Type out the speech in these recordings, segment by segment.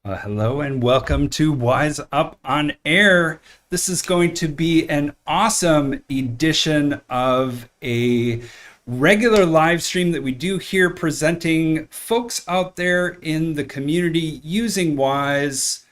Hello and welcome to Wise Up on Air. This is going to be an awesome edition of a regular live stream that we do here, presenting folks out there in the community using Wise,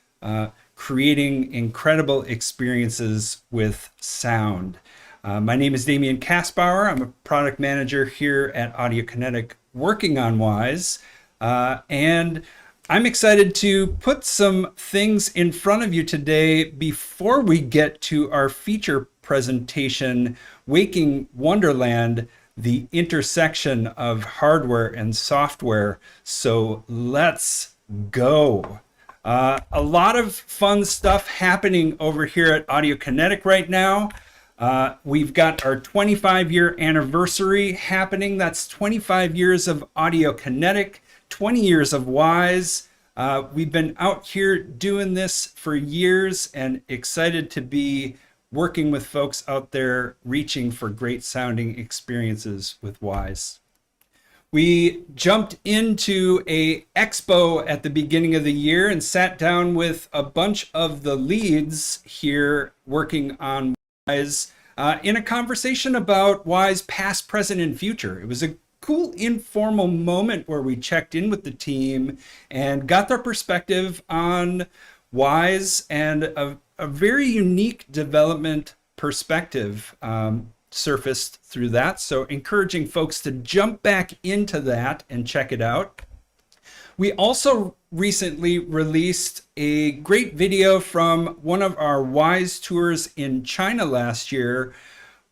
creating incredible experiences with sound. My name is Damian Kaspauer. I'm a product manager here at Audiokinetic working on Wise. And I'm excited to put some things in front of you today before we get to our feature presentation, Waking Wonderland, the intersection of hardware and software. So let's go. A lot of fun stuff happening over here at Audiokinetic right now. We've got our 25-year anniversary happening. That's 25 years of Audiokinetic. 20 years of Wise. We've been out here doing this for years and excited to be working with folks out there reaching for great sounding experiences with Wise. We jumped into a expo at the beginning of the year and sat down with a bunch of the leads here working on Wise in a conversation about Wise past, present, and future. It was a cool informal moment where we checked in with the team and got their perspective on Wise and a very unique development perspective surfaced through that. So encouraging folks to jump back into that and check it out. We also recently released a great video from one of our Wise tours in China last year,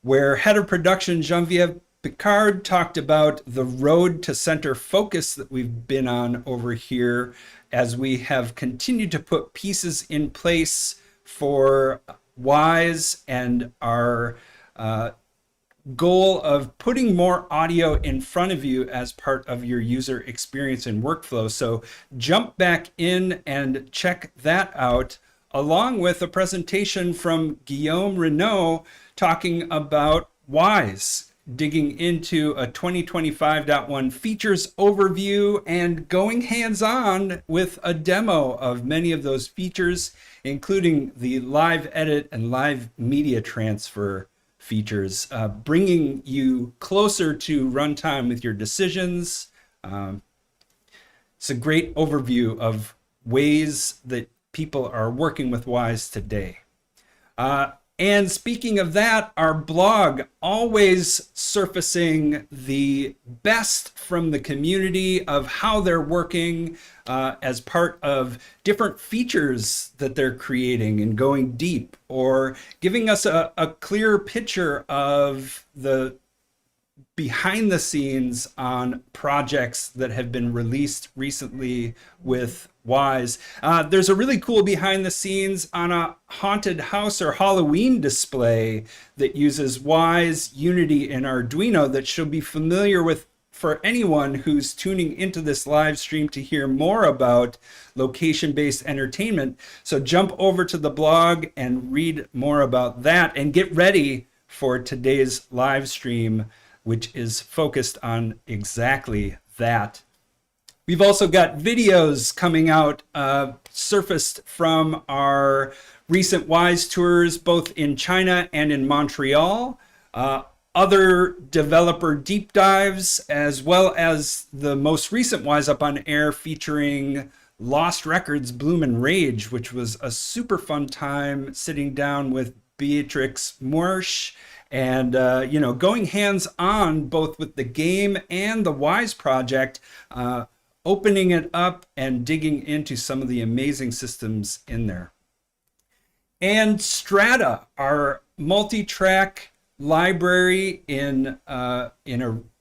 where head of production Genevieve Picard talked about the road to center focus that we've been on over here as we have continued to put pieces in place for Wise and our goal of putting more audio in front of you as part of your user experience and workflow. So jump back in and check that out, along with a presentation from Guillaume Renaud talking about Wise, digging into a 2025.1 features overview and going hands-on with a demo of many of those features, including the live edit and live media transfer features, bringing you closer to runtime with your decisions. It's a great overview of ways that people are working with Wise today. And speaking of that, our blog always surfacing the best from the community of how they're working as part of different features that they're creating and going deep, or giving us a clear picture of the behind the scenes on projects that have been released recently with Wise. There's a really cool behind the scenes on a haunted house or Halloween display that uses Wise, Unity, and Arduino that should be familiar with for anyone who's tuning into this live stream to hear more about location-based entertainment. So jump over to the blog and read more about that and get ready for today's live stream, which is focused on exactly that. We've also got videos coming out, surfaced from our recent Wise tours, both in China and in Montreal. Other developer deep dives, as well as the most recent Wise Up on Air featuring Lost Records Bloom and Rage, which was a super fun time sitting down with Beatrix Morsch and going hands-on both with the game and the Wise project, opening it up and digging into some of the amazing systems in there. And Strata, our multi-track library in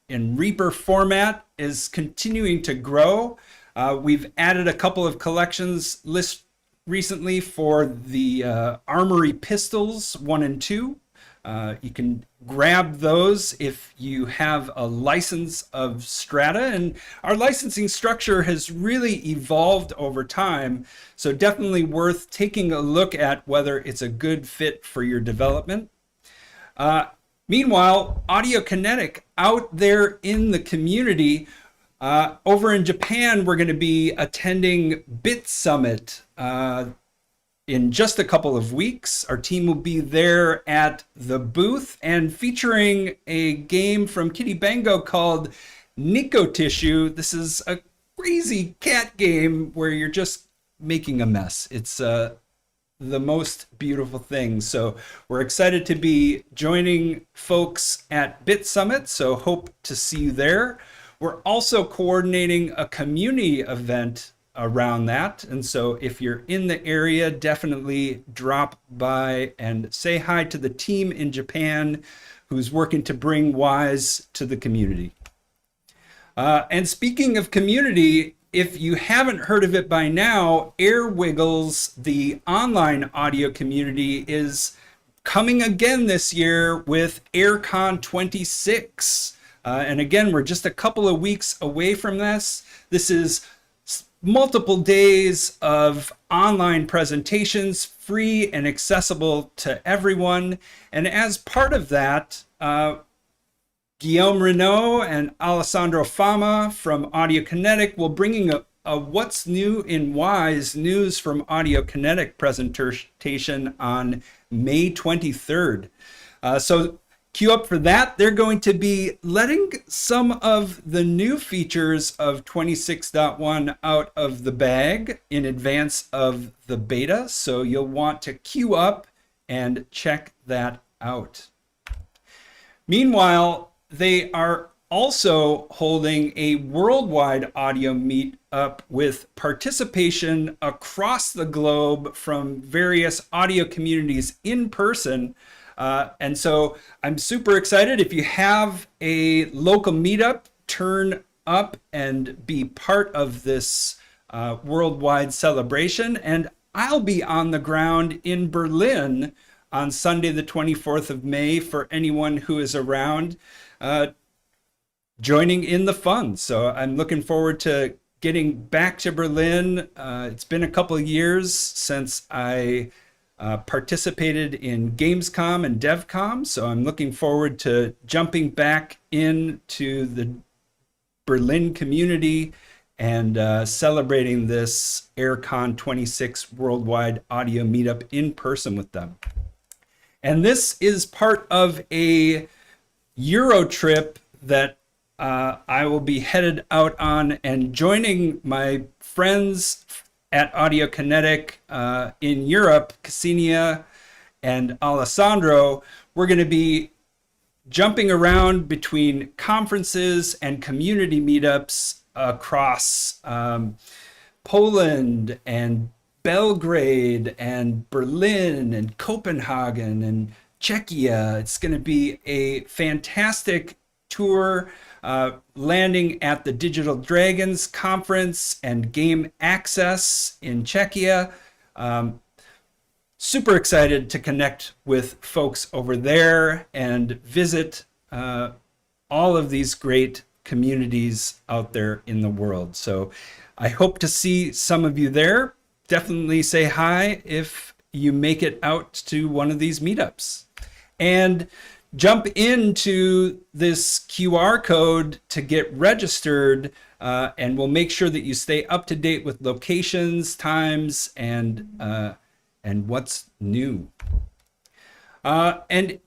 Reaper format, is continuing to grow. We've added a couple of collections list recently for the Armory Pistols 1 and 2. You can grab those if you have a license of Strata, and our licensing structure has really evolved over time, so definitely worth taking a look at whether it's a good fit for your development. Meanwhile, Audiokinetic out there in the community, Over in Japan, we're going to be attending Bit Summit in just a couple of weeks. Our team will be there at the booth and featuring a game from Kitty Bango called Nico Tissue. This is a crazy cat game where you're just making a mess. It's the most beautiful thing. So we're excited to be joining folks at Bit Summit, so hope to see you there. We're also coordinating a community event around that, and so if you're in the area, definitely drop by and say hi to the team in Japan who's working to bring Wwise to the community. And speaking of community, if you haven't heard of it by now, Air Wiggles, the online audio community, is coming again this year with AirCon 26. And again, we're just a couple of weeks away from this. This is multiple days of online presentations, free and accessible to everyone. And as part of that, Guillaume Renaud and Alessandro Fama from Audio Kinetic will bring a What's New in Wwise News from Audio Kinetic presentation on May 23rd. So queue up for that. They're going to be letting some of the new features of 26.1 out of the bag in advance of the beta. So you'll want to queue up and check that out. Meanwhile, they are also holding a worldwide audio meetup with participation across the globe from various audio communities in person. And so I'm super excited. If you have a local meetup, turn up and be part of this worldwide celebration. And I'll be on the ground in Berlin on Sunday, the 24th of May, for anyone who is around joining in the fun. So I'm looking forward to getting back to Berlin. It's been a couple of years since I participated in Gamescom and DevCom, so I'm looking forward to jumping back into the Berlin community and celebrating this AirCon 26 worldwide audio meetup in person with them. And this is part of a Euro trip that I will be headed out on, and joining my friends at Audio Kinetic in Europe, Ksenia and Alessandro. We're going to be jumping around between conferences and community meetups across Poland and Belgrade and Berlin and Copenhagen and Czechia. It's going to be a fantastic tour, landing at the Digital Dragons conference and Game Access in Czechia. Super excited to connect with folks over there and visit all of these great communities out there in the world. So I hope to see some of you there. Definitely say hi if you make it out to one of these meetups. And jump into this QR code to get registered, and we'll make sure that you stay up to date with locations, times, and what's new. And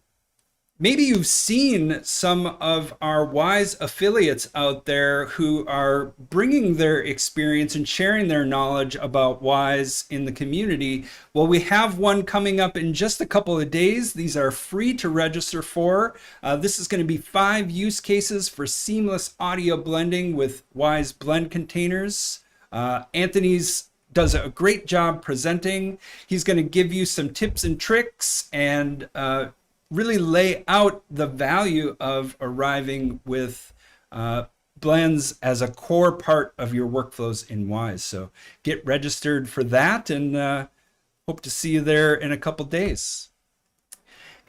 maybe you've seen some of our Wwise affiliates out there who are bringing their experience and sharing their knowledge about Wwise in the community. Well, we have one coming up in just a couple of days. These are free to register for. This is going to be 5 use cases for seamless audio blending with Wwise blend containers. Anthony's does a great job presenting. He's going to give you some tips and tricks and really lay out the value of arriving with blends as a core part of your workflows in Wwise. So get registered for that, and hope to see you there in a couple days.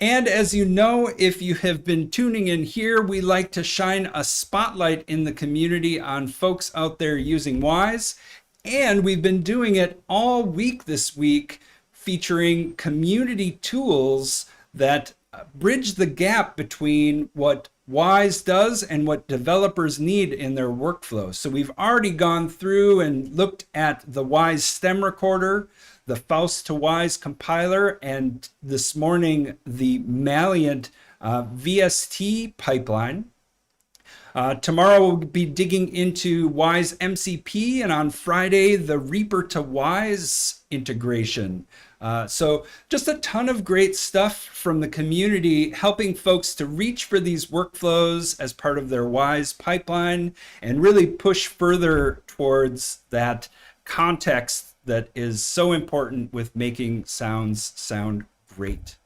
And as you know, if you have been tuning in here, we like to shine a spotlight in the community on folks out there using Wwise. And we've been doing it all week this week, featuring community tools that bridge the gap between what Wwise does and what developers need in their workflow. So we've already gone through and looked at the Wwise stem recorder, the Faust to Wwise compiler, and this morning the Maliant VST pipeline. Tomorrow we'll be digging into Wwise MCP, and on Friday, the Reaper to Wwise integration. So just a ton of great stuff from the community, helping folks to reach for these workflows as part of their Wwise pipeline and really push further towards that context that is so important with making sounds sound great.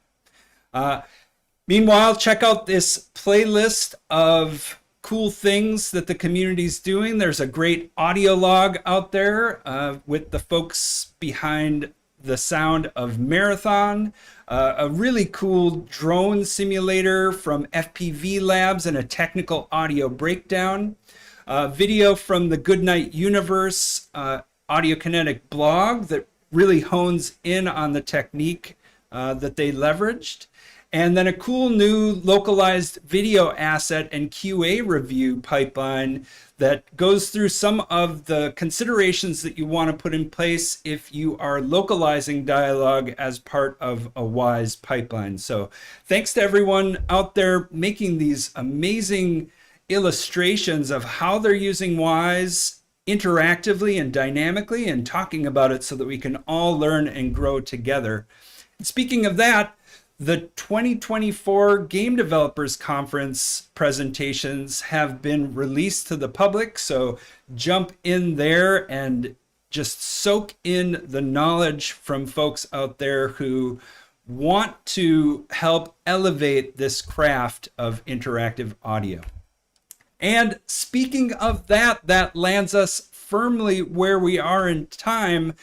Meanwhile, check out this playlist of cool things that the community's doing. There's a great audio log out there with the folks behind the sound of Marathon, a really cool drone simulator from FPV Labs and a technical audio breakdown, video from the Goodnight Universe Audiokinetic blog that really hones in on the technique that they leveraged. And then a cool new localized video asset and QA review pipeline that goes through some of the considerations that you want to put in place if you are localizing dialogue as part of a Wwise pipeline. So thanks to everyone out there making these amazing illustrations of how they're using Wwise interactively and dynamically and talking about it so that we can all learn and grow together. And speaking of that, the 2024 Game Developers Conference presentations have been released to the public, so jump in there and just soak in the knowledge from folks out there who want to help elevate this craft of interactive audio. And speaking of that, that lands us firmly where we are in time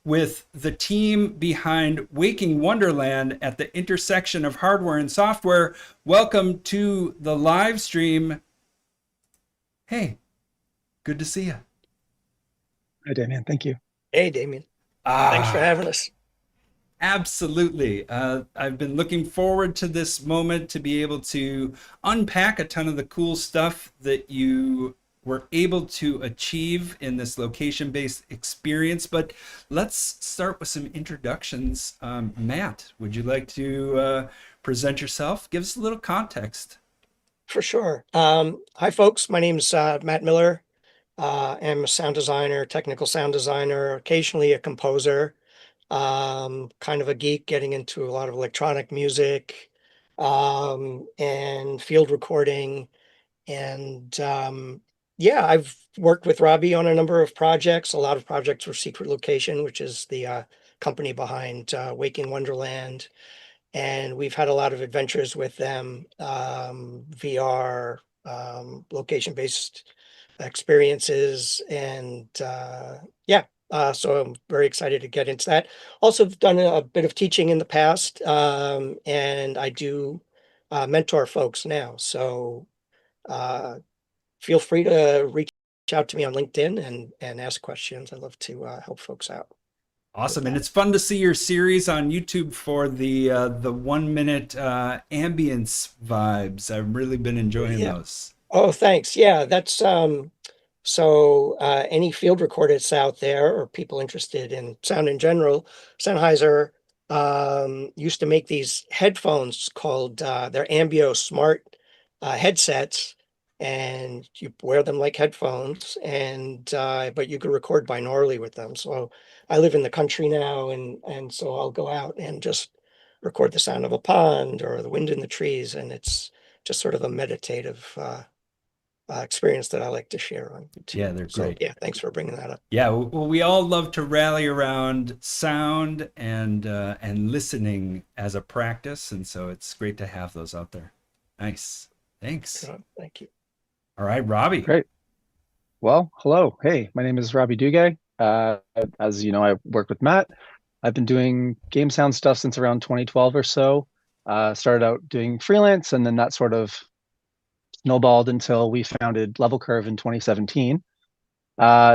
with the team behind Waking Wonderland at the intersection of hardware and software. Welcome to the live stream. Hey, good to see you. Hi, Damien. Thank you. Hey, Damien. Thanks for having us. Absolutely. I've been looking forward to this moment to be able to unpack a ton of the cool stuff that you were able to achieve in this location-based experience. But let's start with some introductions. Matt, would you like to present yourself? Give us a little context. For sure. Hi, folks. My name's Matt Miller. I'm a sound designer, technical sound designer, occasionally a composer, kind of a geek, getting into a lot of electronic music and field recording. And yeah, I've worked with Robby on a number of projects. A lot of projects were Secret Location, which is the company behind Waking Wonderland. And we've had a lot of adventures with them, VR, location-based experiences. And yeah, so I'm very excited to get into that. Also done a bit of teaching in the past, and I do mentor folks now. So feel free to reach out to me on LinkedIn and ask questions. I love to help folks out. Awesome. And it's fun to see your series on YouTube for the 1 minute ambience vibes. I've really been enjoying those. Oh, thanks. Yeah, that's so any field recordists out there or people interested in sound in general, Sennheiser used to make these headphones called their Ambio Smart headsets, and you wear them like headphones, and but you can record binaurally with them. So I live in the country now, and so I'll go out and just record the sound of a pond or the wind in the trees, and it's just sort of a meditative experience that I like to share on YouTube. Yeah, they're great. So, yeah, thanks for bringing that up. Yeah, well, we all love to rally around sound and listening as a practice, and so it's great to have those out there. Nice. Thanks. Thank you. All right, Robby. Great. Well, hello. Hey, my name is Robby Duguay. As you know, I work with Matt. I've been doing game sound stuff since around 2012 or so. Started out doing freelance, and then that sort of snowballed until we founded Level Curve in 2017.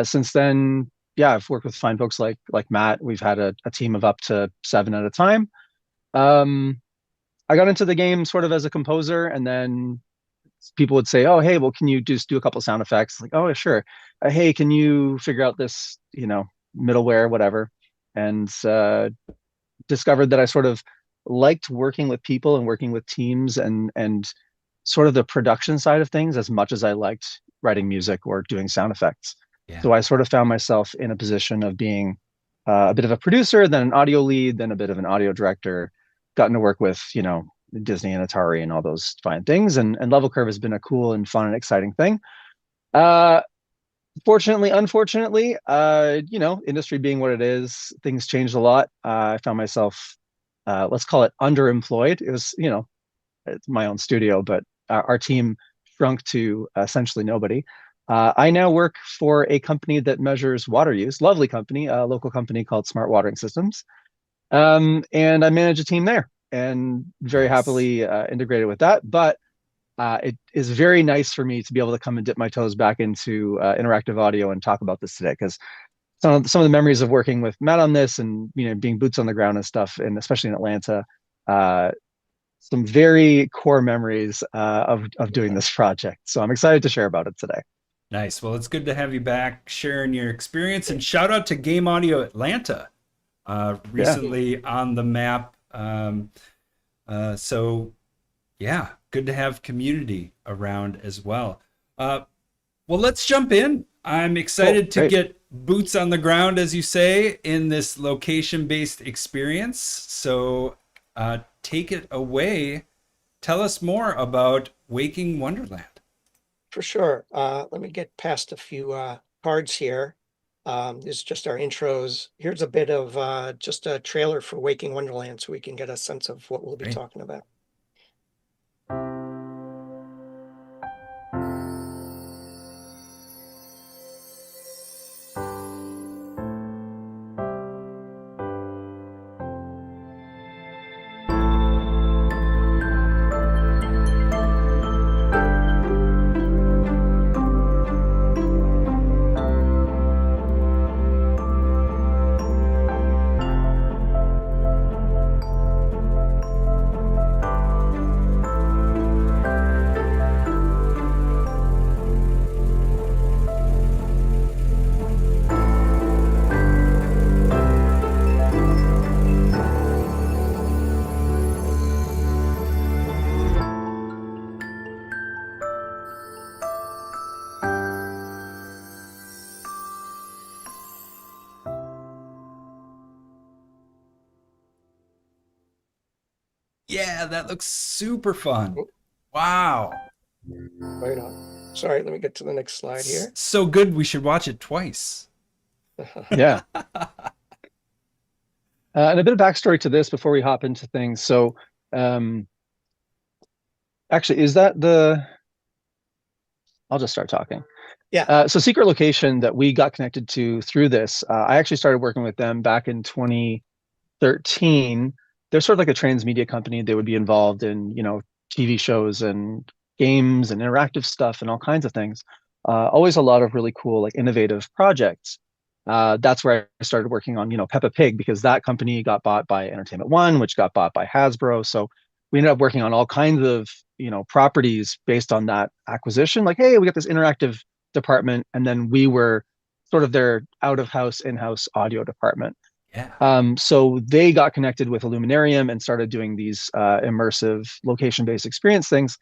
Since then, yeah, I've worked with fine folks like Matt. We've had a team of up to 7 at a time. I got into the game sort of as a composer, and then people would say, "Oh, hey, well, can you just do a couple sound effects?" Like, "Oh, sure." Hey, can you figure out this, middleware, whatever? And discovered that I sort of liked working with people and working with teams and sort of the production side of things as much as I liked writing music or doing sound effects. Yeah. So I sort of found myself in a position of being a bit of a producer, then an audio lead, then a bit of an audio director. Gotten to work with, Disney and Atari and all those fine things. And Level Curve has been a cool and fun and exciting thing. Uh, Fortunately, unfortunately, industry being what it is, things changed a lot. I found myself, let's call it underemployed. It was, it's my own studio, but our team shrunk to essentially nobody. I now work for a company that measures water use, lovely company, a local company called Smart Watering Systems. And I manage a team there and very Nice. happily integrated with that. But it is very nice for me to be able to come and dip my toes back into interactive audio and talk about this today, because some of the memories of working with Matt on this and being boots on the ground and stuff, and especially in Atlanta, uh, some very core memories of doing Yeah, this project. So I'm excited to share about it today. Nice. Well, it's good to have you back sharing your experience, and shout out to Game Audio Atlanta, Yeah. recently on the map. So yeah, good to have community around as well. Well, let's jump in. I'm Cool. excited to Great. get boots on the ground, as you say, in this location-based experience. So take it away. Tell us more about Waking Wonderland. for sure. Let me get past a few cards here. This is just our intros. Here's a bit of just a trailer for Waking Wonderland so we can get a sense of what we'll be Great. talking about. Yeah, that looks super fun. Oh, Wow. right on. Sorry, let me get to the next slide here. So good, we should watch it twice. Yeah. And a bit of backstory to this before we hop into things. So, um, actually, is that the? I'll just start talking. Yeah. So Secret Location that we got connected to through this, I actually started working with them back in 2013. They're sort of like a transmedia company. They would be involved in, TV shows and games and interactive stuff and all kinds of things. Always a lot of really cool, like innovative projects. That's where I started working on, Peppa Pig, because that company got bought by Entertainment One, which got bought by Hasbro. So we ended up working on all kinds of, properties based on that acquisition. Like, hey, we got this interactive department, and then we were sort of their out of house, in-house audio department. Yeah. So they got connected with Illuminarium and started doing these immersive location-based experience things.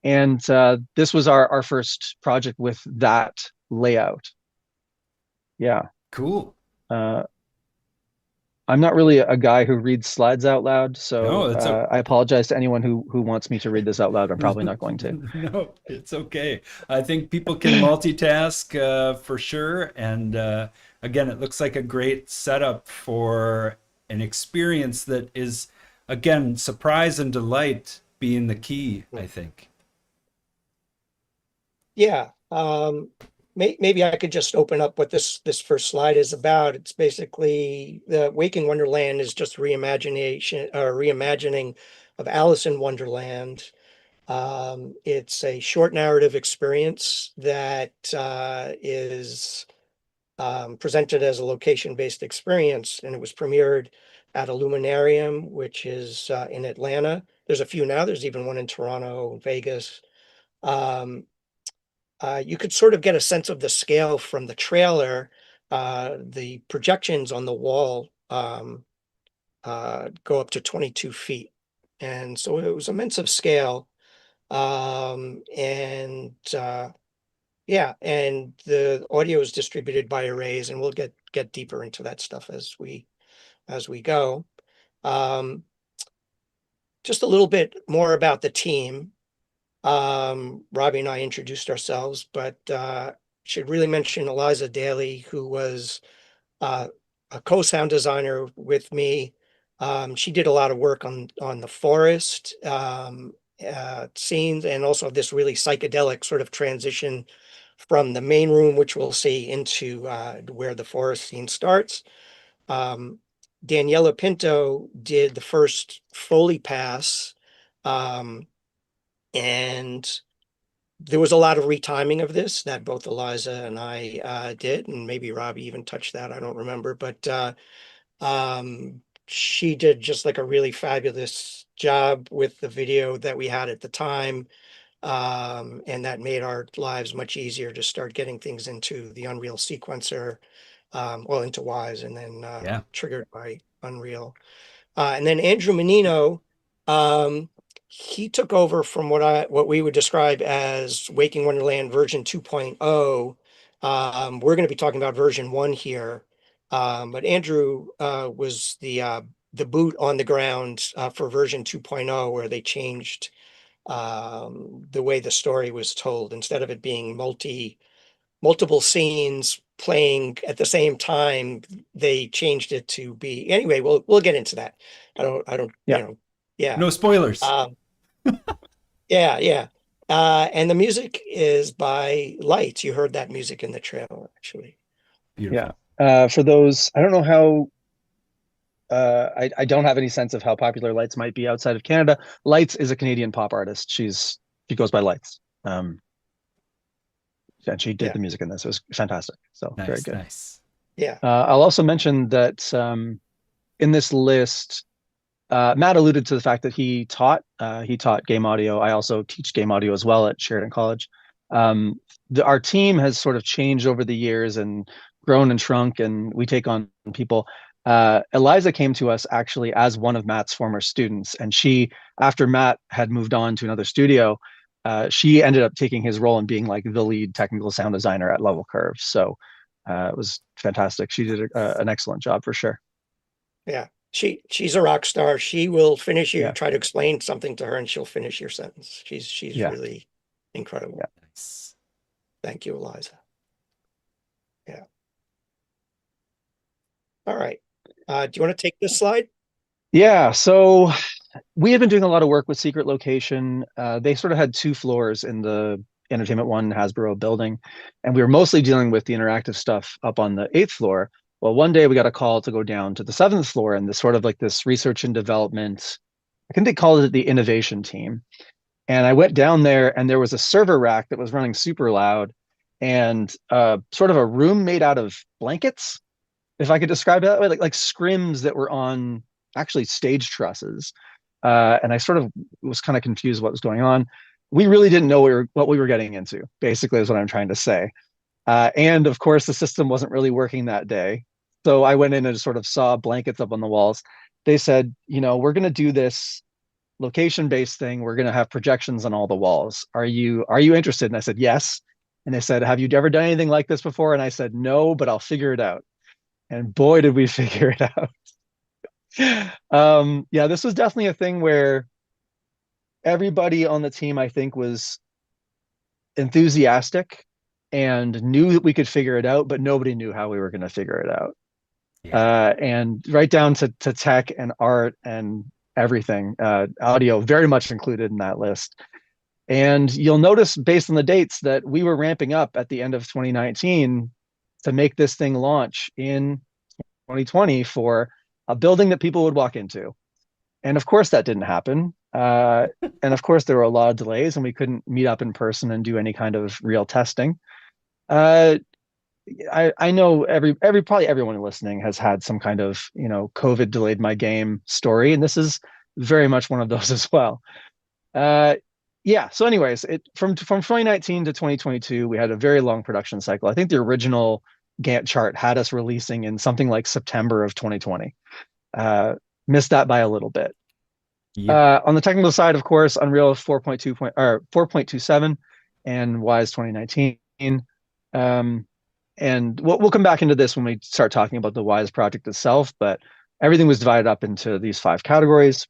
And this was our first project with that layout. Yeah. Cool. Uh, I'm not really a guy who reads slides out loud, No, so it's a I apologize to anyone who wants me to read this out loud. I'm probably not going to. no, it's okay. I think people can multitask for sure. And again, it looks like a great setup for an experience that is, again, surprise and delight being the key, I think. Yeah. Maybe I could just open up what this first slide is about. It's basically the Waking Wonderland is just reimagining of Alice in Wonderland. It's a short narrative experience that is presented as a location-based experience, and it was premiered at Illuminarium, which is in Atlanta. There's a few now. There's even one in Toronto, Vegas. You could sort of get a sense of the scale from the trailer. The projections on the wall go up to 22 feet. And so it was immense of scale. And yeah, and the audio is distributed by arrays, and we'll get deeper into that stuff as we go. Just a little bit more about the team. Robby and I introduced ourselves, but should really mention Eliza Daly, who was a co-sound designer with me. She did a lot of work on the forest scenes, and also this really psychedelic sort of transition from the main room, which we'll see, into where the forest scene starts. Daniela Pinto did the first Foley pass, and there was a lot of retiming of this that both Eliza and I did, and maybe Robby even touched that. I don't remember, but she did just like a really fabulous job with the video that we had at the time. And that made our lives much easier to start getting things into the Unreal sequencer, well, into Wwise, and then triggered by Unreal. And then Andrew Menino, he took over from what we would describe as Waking Wonderland version 2.0. We're going to be talking about version 1 here. But Andrew was the boot on the ground for version 2.0, where they changed the way the story was told. Instead of it being multiple scenes playing at the same time, they changed it to be, anyway, we'll get into that. I don't, Yeah. Yeah. No spoilers. Yeah. And the music is by Lights. You heard that music in the trailer, actually. Beautiful. Yeah. For those, I don't know how, I don't have any sense of how popular Lights might be outside of Canada. Lights is a Canadian pop artist. She goes by Lights. And she did the music in this. It was fantastic. So very good. Nice. Yeah. I'll also mention that in this list, Matt alluded to the fact that he taught game audio. I also teach game audio as well at Sheridan College. Our team has sort of changed over the years and grown and shrunk, and we take on people. Eliza came to us actually as one of Matt's former students, and she, after Matt had moved on to another studio, she ended up taking his role and being like the lead technical sound designer at Level Curve. So it was fantastic. She did an excellent job for sure. Yeah. She's a rock star. She will finish you. Yeah. Try to explain something to her, and she'll finish your sentence. She's really incredible. Yeah. Nice. Thank you, Eliza. Yeah. All right. Do you want to take this slide? Yeah. So we had been doing a lot of work with Secret Location. They sort of had 2 floors in the Entertainment One Hasbro building, and we were mostly dealing with the interactive stuff up on the 8th floor. Well, one day we got a call to go down to the 7th floor, and this sort of like this research and development, I think they called it the innovation team. And I went down there, and there was a server rack that was running super loud, and sort of a room made out of blankets, if I could describe it that way, like scrims that were on actually stage trusses. And I sort of was kind of confused what was going on. We really didn't know what we were getting into, basically, is what I'm trying to say. And of course, the system wasn't really working that day. So I went in and sort of saw blankets up on the walls. They said, we're going to do this location-based thing. We're going to have projections on all the walls. Are you interested? And I said, yes. And they said, have you ever done anything like this before? And I said, no, but I'll figure it out. And boy, did we figure it out. Yeah, this was definitely a thing where everybody on the team, I think, was enthusiastic and knew that we could figure it out, but nobody knew how we were going to figure it out. Yeah. And right down to tech and art and everything, audio very much included in that list. And you'll notice based on the dates that we were ramping up at the end of 2019 to make this thing launch in 2020 for a building that people would walk into. And of course that didn't happen. And of course there were a lot of delays, and we couldn't meet up in person and do any kind of real testing. I know probably everyone listening has had some kind of, COVID delayed my game story, and this is very much one of those as well. yeah. So anyways, from 2019 to 2022, we had a very long production cycle. I think the original Gantt chart had us releasing in something like September of 2020. Missed that by a little bit. Yeah. On the technical side, of course, Unreal 4.2 or 4.27 and Wise 2019. And we'll come back into this when we start talking about the Wise project itself, but everything was divided up into these 5 categories.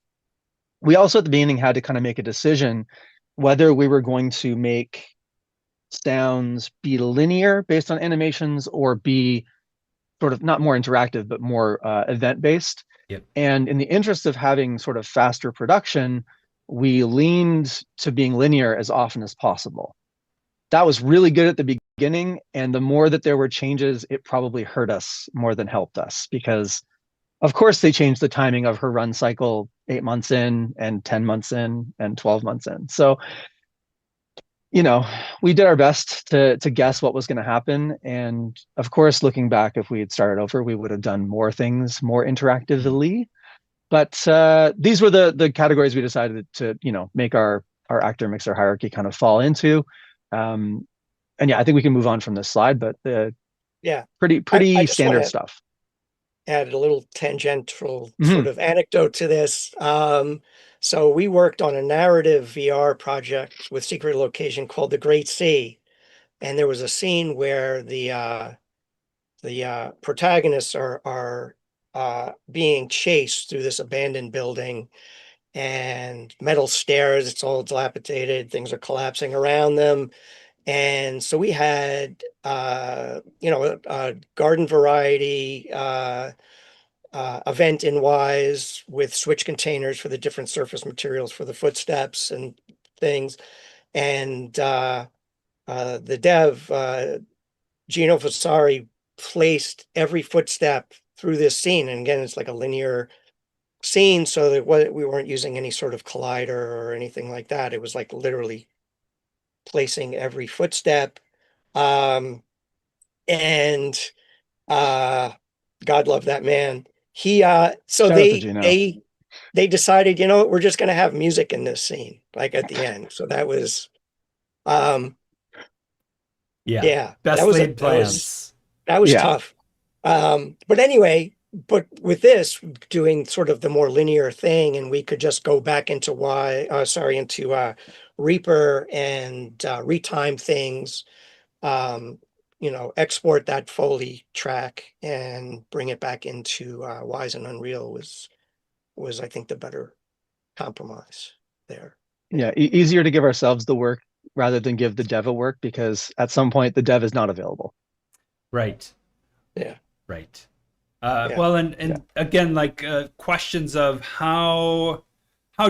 We also at the beginning had to kind of make a decision whether we were going to make sounds be linear based on animations or be sort of not more interactive, but more event based. Yep. And in the interest of having sort of faster production, we leaned to being linear as often as possible. That was really good at the beginning. And the more that there were changes, it probably hurt us more than helped us, because of course they changed the timing of her run cycle 8 months in and 10 months in and 12 months in. So, we did our best to guess what was going to happen. And of course, looking back, if we had started over, we would have done more things more interactively. But these were the categories we decided to, make our actor mixer hierarchy kind of fall into. And yeah, I think we can move on from this slide, but Yeah, pretty I just standard want to stuff. add a little tangential Mhm. sort of anecdote to this. So we worked on a narrative VR project with Secret Location called The Great Sea, and there was a scene where the protagonists are being chased through this abandoned building and metal stairs. It's all dilapidated. Things are collapsing around them. And so we had, a garden variety event in Wise with switch containers for the different surface materials for the footsteps and things. And the dev, Gino Vasari, placed every footstep through this scene. And again, it's like a linear scene, so that we weren't using any sort of collider or anything like that. It was like literally placing every footstep. And God love that man. He so Shout out to Gino. they decided, we're just gonna have music in this scene, like at the end. So that was yeah, Best laid plans. that was Yeah. tough. But anyway, but with this doing sort of the more linear thing, and we could just go back into into Reaper and retime things, export that Foley track and bring it back into Wise and Unreal was I think the better compromise there. Yeah. Easier to give ourselves the work rather than give the dev a work, because at some point the dev is not available. Right. Yeah. Right. Yeah. Well, and again, like questions of how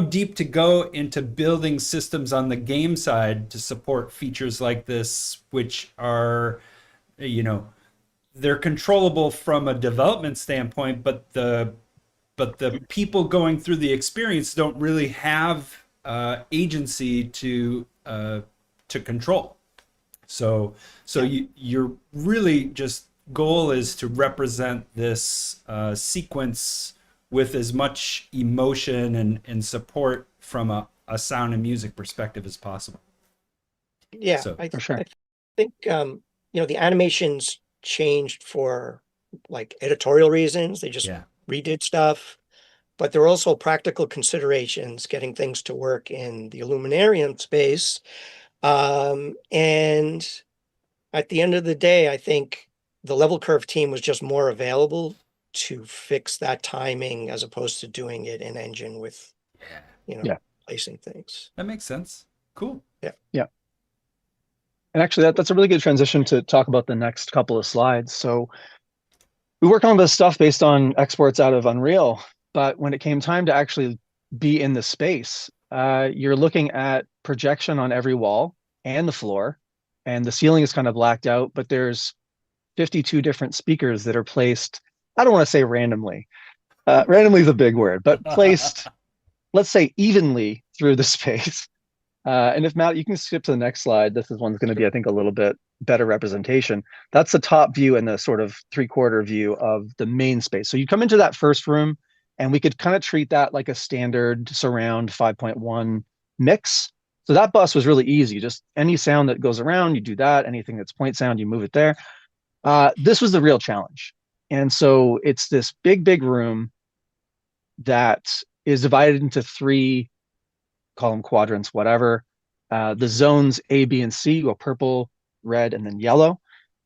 deep to go into building systems on the game side to support features like this, which are, they're controllable from a development standpoint, but the people going through the experience don't really have agency to control. So you're really just goal is to represent this sequence with as much emotion and support from a sound and music perspective as possible. Yeah, So, For sure. I think the animations changed for like editorial reasons. They just yeah. redid stuff, but there are also practical considerations, getting things to work in the Illuminarium space. And at the end of the day, I think the level curve team was just more available to fix that timing as opposed to doing it in engine with, Yeah. placing things. That makes sense. Cool. Yeah. And actually, that's a really good transition to talk about the next couple of slides. So we worked on this stuff based on exports out of Unreal, but when it came time to actually be in the space, you're looking at projection on every wall and the floor, and the ceiling is kind of blacked out, but there's 52 different speakers that are placed, I don't want to say randomly. Randomly is a big word, but placed, let's say, evenly through the space. And if Matt, you can skip to the next slide. This is one's going to be, I think, a little bit better representation. That's the top view and the sort of 3/4 view of the main space. So you come into that first room, and we could kind of treat that like a standard surround 5.1 mix. So that bus was really easy. Just any sound that goes around, you do that. Anything that's point sound, you move it there. This was the real challenge. And so it's this big room that is divided into three, call them quadrants, whatever. The zones A, B, and C go purple, red, and then yellow.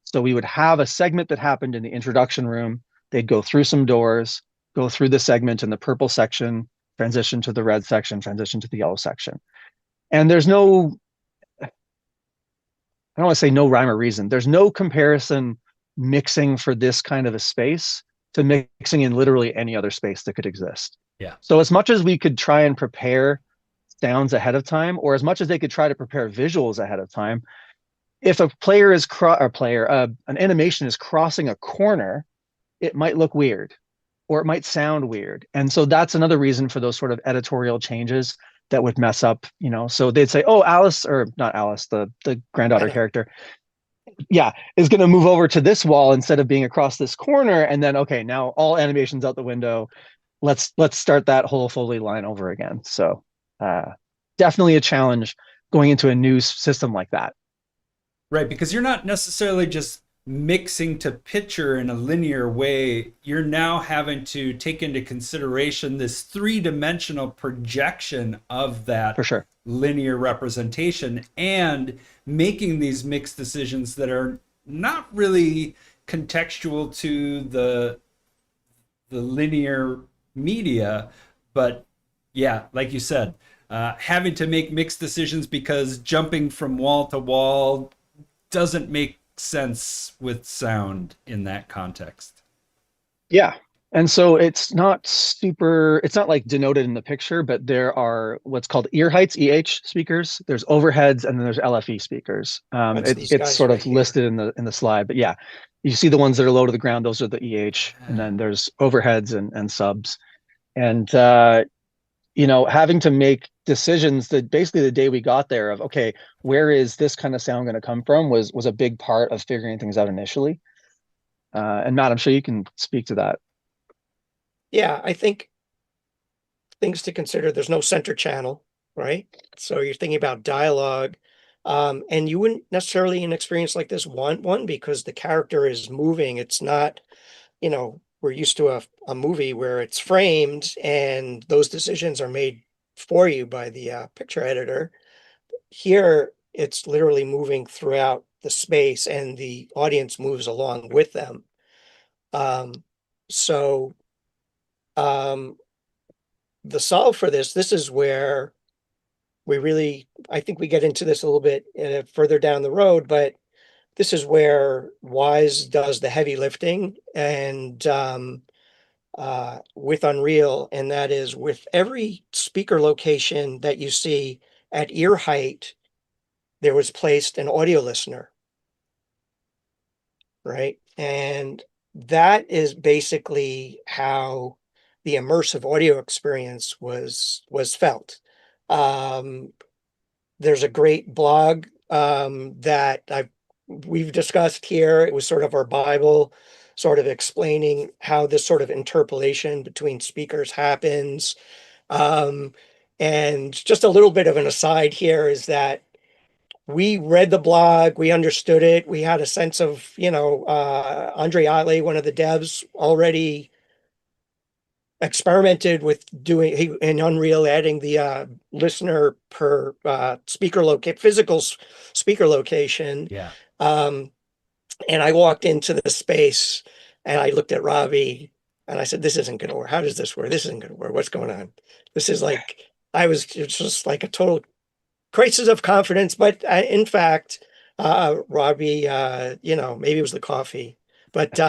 So we would have a segment that happened in the introduction room. They'd go through some doors, go through the segment in the purple section, transition to the red section, transition to the yellow section. And there's no, I don't want to say no rhyme or reason. There's no comparison mixing for this kind of a space to mixing in literally any other space that could exist. Yeah. So as much as we could try and prepare sounds ahead of time, or as much as they could try to prepare visuals ahead of time, if a player is an animation is crossing a corner, it might look weird or it might sound weird. And so that's another reason for those sort of editorial changes that would mess up, so they'd say, oh, Alice, or not Alice, the granddaughter character, is going to move over to this wall instead of being across this corner. And then, okay, now all animations out the window. Let's start that whole Foley line over again. So definitely a challenge going into a new system like that. Right, because you're not necessarily just mixing to picture in a linear way. You're now having to take into consideration this three-dimensional projection of that for sure linear representation and making these mixed decisions that are not really contextual to the linear media, but yeah, like you said, having to make mixed decisions because jumping from wall to wall doesn't make sense with sound in that context. Yeah. And so it's not like denoted in the picture, but there are what's called ear heights, EH speakers. There's overheads and then there's LFE speakers. It's sort of listed in the slide, but yeah, you see the ones that are low to the ground. Those are the EH, and then there's overheads and subs. And, having to make decisions that basically the day we got there of, okay, where is this kind of sound going to come from was a big part of figuring things out initially. And Matt, I'm sure you can speak to that. Yeah, I think things to consider. There's no center channel, right? So you're thinking about dialogue. And you wouldn't necessarily in an experience like this want one because the character is moving. It's not, we're used to a movie where it's framed and those decisions are made for you by the picture editor. Here, it's literally moving throughout the space and the audience moves along with them. The solve for this is where I think we get into this a little bit further down the road, but this is where Wwise does the heavy lifting and with Unreal, and that is with every speaker location that you see at ear height, there was placed an audio listener, right? And that is basically how the immersive audio experience was felt. There's a great blog that we've discussed here. It was sort of our Bible, sort of explaining how this sort of interpolation between speakers happens. And just a little bit of an aside here is that we read the blog, we understood it, we had a sense of, Andre Otley, one of the devs, already experimented with doing in Unreal, adding the listener per physical speaker location. Yeah. And I walked into the space and I looked at Robby and I said, this isn't going to work. How does this work? This isn't going to work. What's going on? This is like, it's just like a total crisis of confidence. But in fact, Robby, maybe it was the coffee, but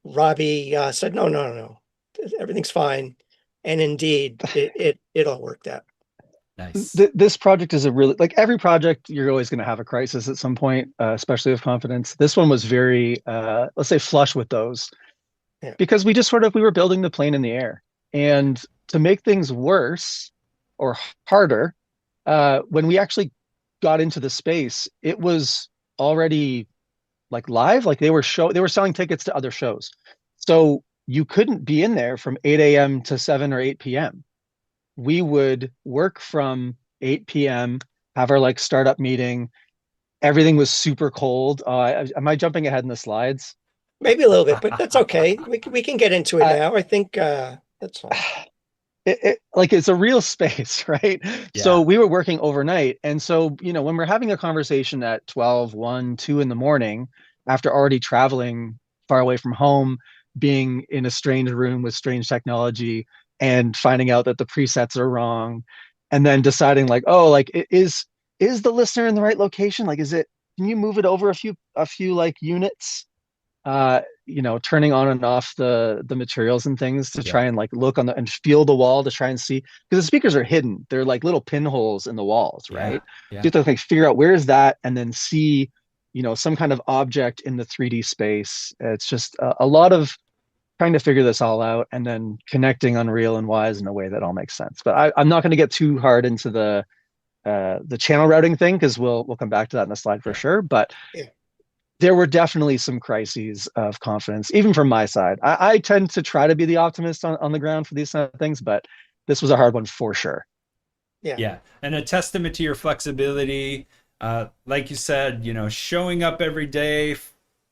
Robby said, no, everything's fine. And indeed, it all worked out. Nice. This project is like every project, you're always going to have a crisis at some point, especially with confidence. This one was very, let's say, flush with those, because we were building the plane in the air. And to make things worse or harder, when we actually got into the space, it was already like live, like they were selling tickets to other shows. So you couldn't be in there from 8 a.m. to 7 or 8 p.m. We would work from 8 p.m., have our like startup meeting. Everything was super cold. Am I jumping ahead in the slides? Maybe a little bit, but that's okay. We can get into it I, now. I think that's fine. like it's a real space, right? So Yeah. we were working overnight. And so, when we're having a conversation at 12, 1, 2 in the morning, after already traveling far away from home, being in a strange room with strange technology and finding out that the presets are wrong, and then deciding like, oh, like is the listener in the right location? Like, can you move it over a few like units? Turning on and off the materials and things to Yeah. try and like look on and feel the wall to try and see, because the speakers are hidden. They're like little pinholes in the walls, Yeah. right? So Yeah. you have to like figure out where is that and then see, some kind of object in the 3D space. It's just a lot of trying to figure this all out and then connecting Unreal and Wise in a way that all makes sense. But I'm not going to get too hard into the channel routing thing because we'll come back to that in the slide for Yeah. sure. But Yeah. there were definitely some crises of confidence, even from my side. I tend to try to be the optimist on the ground for these kind of things, but this was a hard one for sure. Yeah. Yeah. And a testament to your flexibility. Like you said, showing up every day,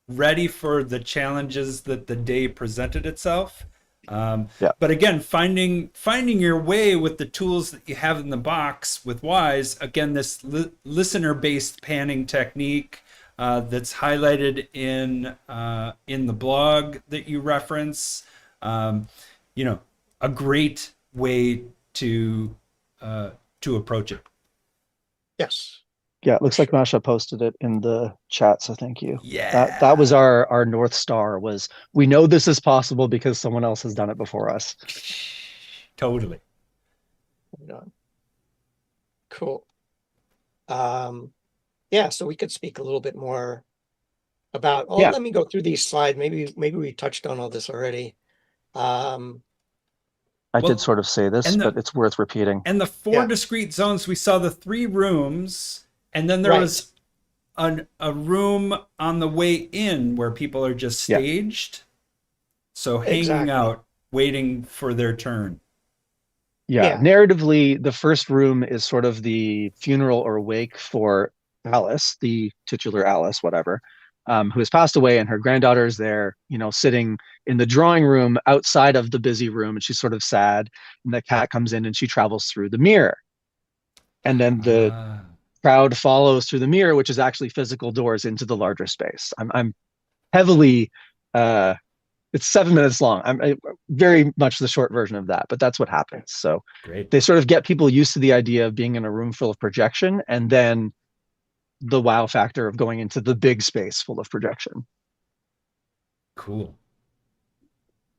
ready for the challenges that the day presented itself. Yeah. But again, finding your way with the tools that you have in the box with Wise. Again, this listener-based panning technique that's highlighted in the blog that you reference. A great way to approach it. Yes. Yeah, it looks like Masha posted it in the chat, so thank you. That was Yeah. our North Star, was we know this is possible because someone else has done it before us. Totally. Right on. Cool. Yeah, so we could speak a little bit more about, Yeah. let me go through these slides. Maybe we touched on all this already. I did Well, sort of say this, and but the it's worth repeating. and the four Yeah. discrete zones, we saw the 3 rooms, and then there Right. was a room on the way in where people are just Yeah. staged. So hanging Exactly. out, waiting for their turn. Yeah, Yeah. narratively, the first room is sort of the funeral or wake for Alice, the titular Alice, whatever, who has passed away, and her granddaughter is there, sitting in the drawing room outside of the busy room, and she's sort of sad. And the cat comes in and she travels through the mirror. And then the Ah, crowd follows through the mirror, which is actually physical doors into the larger space. I'm heavily it's 7 minutes long. I'm very much the short version of that, but that's what happens. So great. they sort of get people used to the idea of being in a room full of projection, and then the wow factor of going into the big space full of projection. Cool.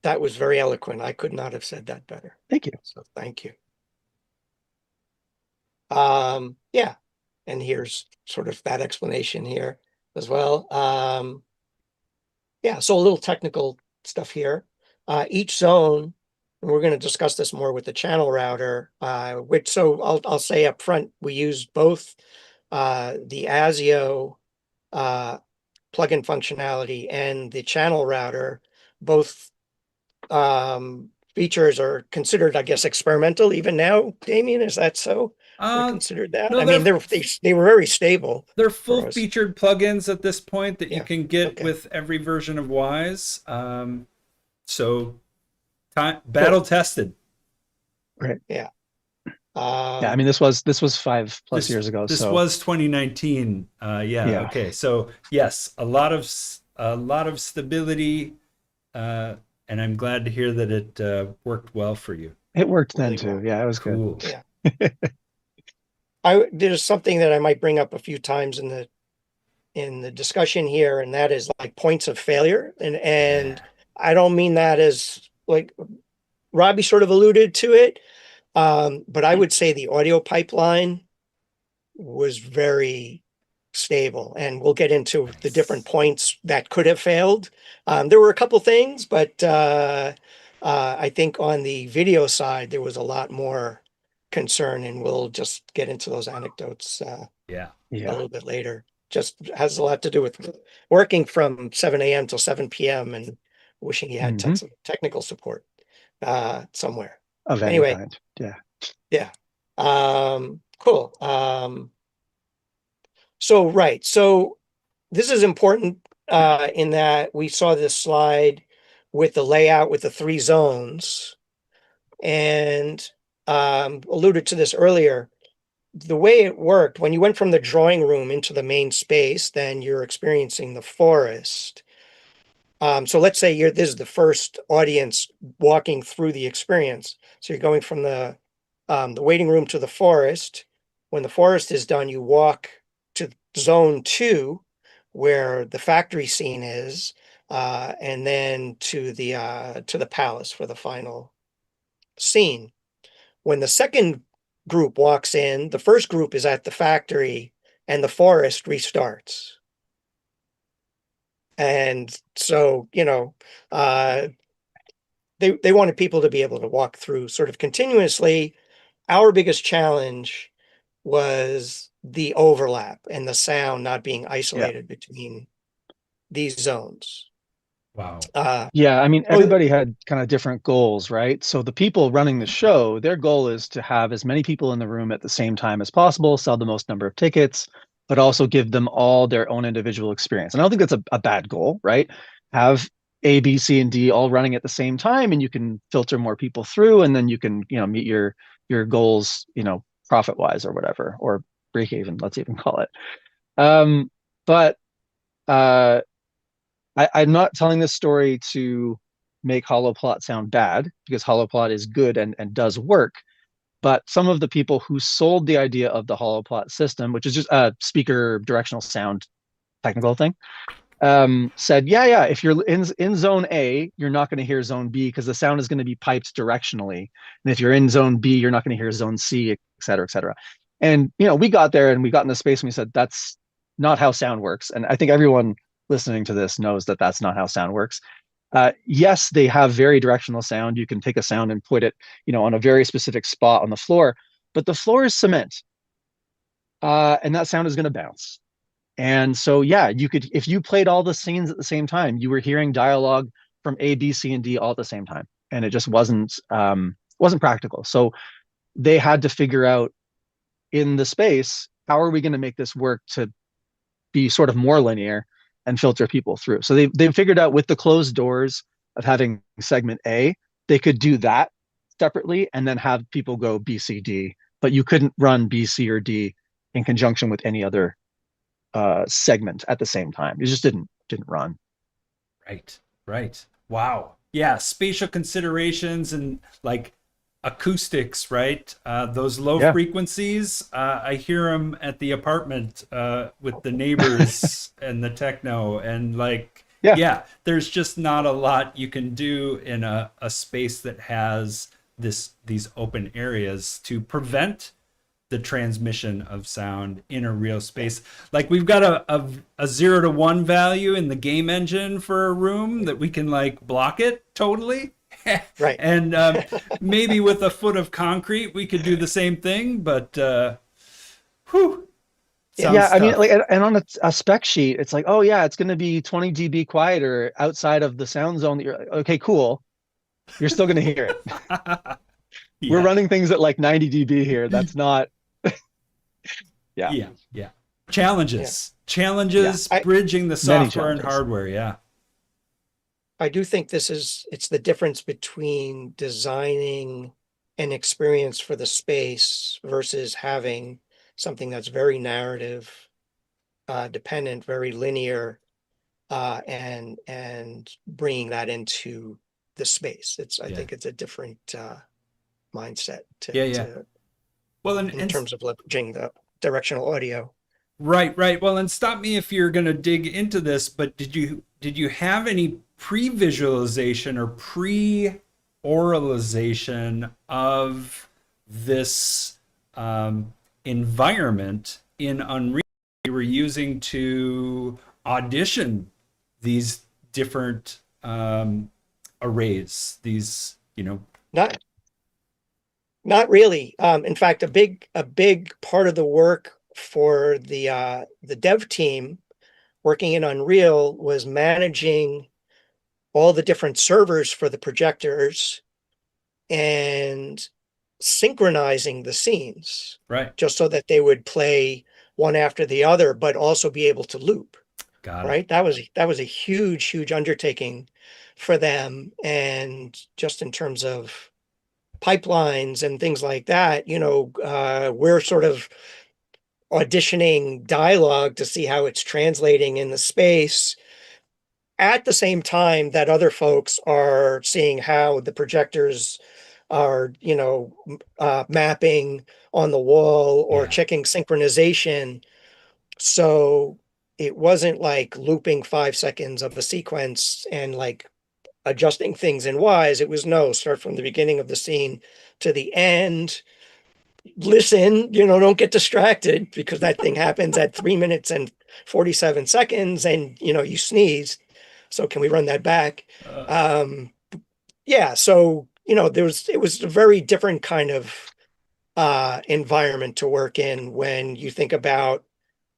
That was very eloquent. I could not have said that better. Thank you. So thank you. Yeah. And here's sort of that explanation here as well. Yeah, so a little technical stuff here. Each zone, and we're going to discuss this more with the channel router, so I'll say up front, we use both the ASIO plugin functionality and the channel router. Both features are considered, I guess, experimental even now. Damien, is that so? They're Uh, considered that? no, I mean, they were very stable they're for us. full-featured plugins at this point that you Yeah. can get Okay. with every version of Wise. So battle tested. Right. Yeah. Yeah. I mean, this was 5+ years ago. This So was 2019. Yeah. Okay. So yes, a lot of stability, and I'm glad to hear that it worked well for you. it worked then Really too. well. Yeah, it was Cool. Yeah. There's something that I might bring up a few times in the discussion here, and that is like points of failure. And Yeah. I don't mean that as like Robby sort of alluded to it. But I would say the audio pipeline was very stable, and we'll get into the different points that could have failed. There were a couple things, but I think on the video side, there was a lot more concern, and we'll just get into those anecdotes Yeah. a Yeah. little bit later. Just has a lot to do with working from 7 a.m. till 7 p.m. and wishing you had technical support somewhere. Of any Anyway. kind. Yeah. Yeah. Cool. So this is important in that we saw this slide with the layout with the 3 zones, and alluded to this earlier. The way it worked, when you went from the drawing room into the main space, then you're experiencing the forest. So let's say this is the first audience walking through the experience. So you're going from the waiting room to the forest. When the forest is done, you walk to zone 2, where the factory scene is, and then to the palace for the final scene. When the second group walks in, the first group is at the factory and the forest restarts. And so, they wanted people to be able to walk through sort of continuously. Our biggest challenge was the overlap and the sound not being isolated between these zones. Wow. Yeah, I mean, everybody had kind of different goals, right? So the people running the show, their goal is to have as many people in the room at the same time as possible, sell the most number of tickets, but also give them all their own individual experience. And I don't think that's a bad goal, right? Have A, B, C, and D all running at the same time, and you can filter more people through, and then you can, meet your goals, profit wise or whatever, or break even, let's even call it. But I'm not telling this story to make HoloPlot sound bad, because HoloPlot is good and does work. But some of the people who sold the idea of the HoloPlot system, which is just a speaker directional sound technical thing, said, yeah, if you're in zone A, you're not going to hear zone B because the sound is going to be piped directionally. And if you're in zone B, you're not going to hear zone C, et cetera, et cetera. And, we got there and we got in the space and we said, that's not how sound works. And I think everyone listening to this knows that that's not how sound works. Yes, they have very directional sound. You can take a sound and put it, on a very specific spot on the floor, but the floor is cement. And that sound is going to bounce. And so, yeah, you could, if you played all the scenes at the same time, you were hearing dialogue from A, B, C, and D all at the same time. And it just wasn't practical. So they had to figure out in the space, how are we going to make this work to be sort of more linear and filter people through? So they figured out with the closed doors of having segment A, they could do that separately and then have people go B, C, D, but you couldn't run B, C, or D in conjunction with any other segment at the same time. It just didn't run. Right. Wow. Yeah, spatial considerations and like acoustics, right? Those low frequencies, I hear them at the apartment with the neighbors and the techno, and there's just not a lot you can do in a space that has these open areas to prevent the transmission of sound in a real space. Like we've got a 0 to 1 value in the game engine for a room that we can like block it totally. Right. And maybe with a foot of concrete, we could do the same thing, but whew. Yeah, I mean, like, and on a spec sheet, it's like, oh yeah, it's going to be 20 dB quieter outside of the sound zone. That you're like, okay, cool. You're still going to hear it. Yeah. We're running things at like 90 dB here. That's not. Yeah. Challenges, bridging the software and hardware. Yeah. I do think it's the difference between designing an experience for the space versus having something that's very narrative dependent, very linear, and bringing that into the space. I think it's a different mindset well, in terms of leveraging the directional audio. Right. Well, and stop me if you're going to dig into this, but did you have any pre-visualization or pre-oralization of this environment in Unreal you were using to audition these different arrays? These, Not really. In fact, a big part of the work for the dev team working in Unreal was managing all the different servers for the projectors and synchronizing the scenes Right. just so that they would play one after the other, but also be able to loop. Got it. Right. That was a huge undertaking for them. And just in terms of pipelines and things like that, we're sort of auditioning dialogue to see how it's translating in the space at the same time that other folks are seeing how the projectors are, mapping on the wall or Yeah. checking synchronization. So it wasn't like looping 5 seconds of a sequence and like adjusting things in Wise. It was no, start from the beginning of the scene to the end. Listen, don't get distracted because that thing happens at 3 minutes and 47 seconds and, you sneeze. So can we run that back? Yeah. So, it was a very different kind of environment to work in when you think about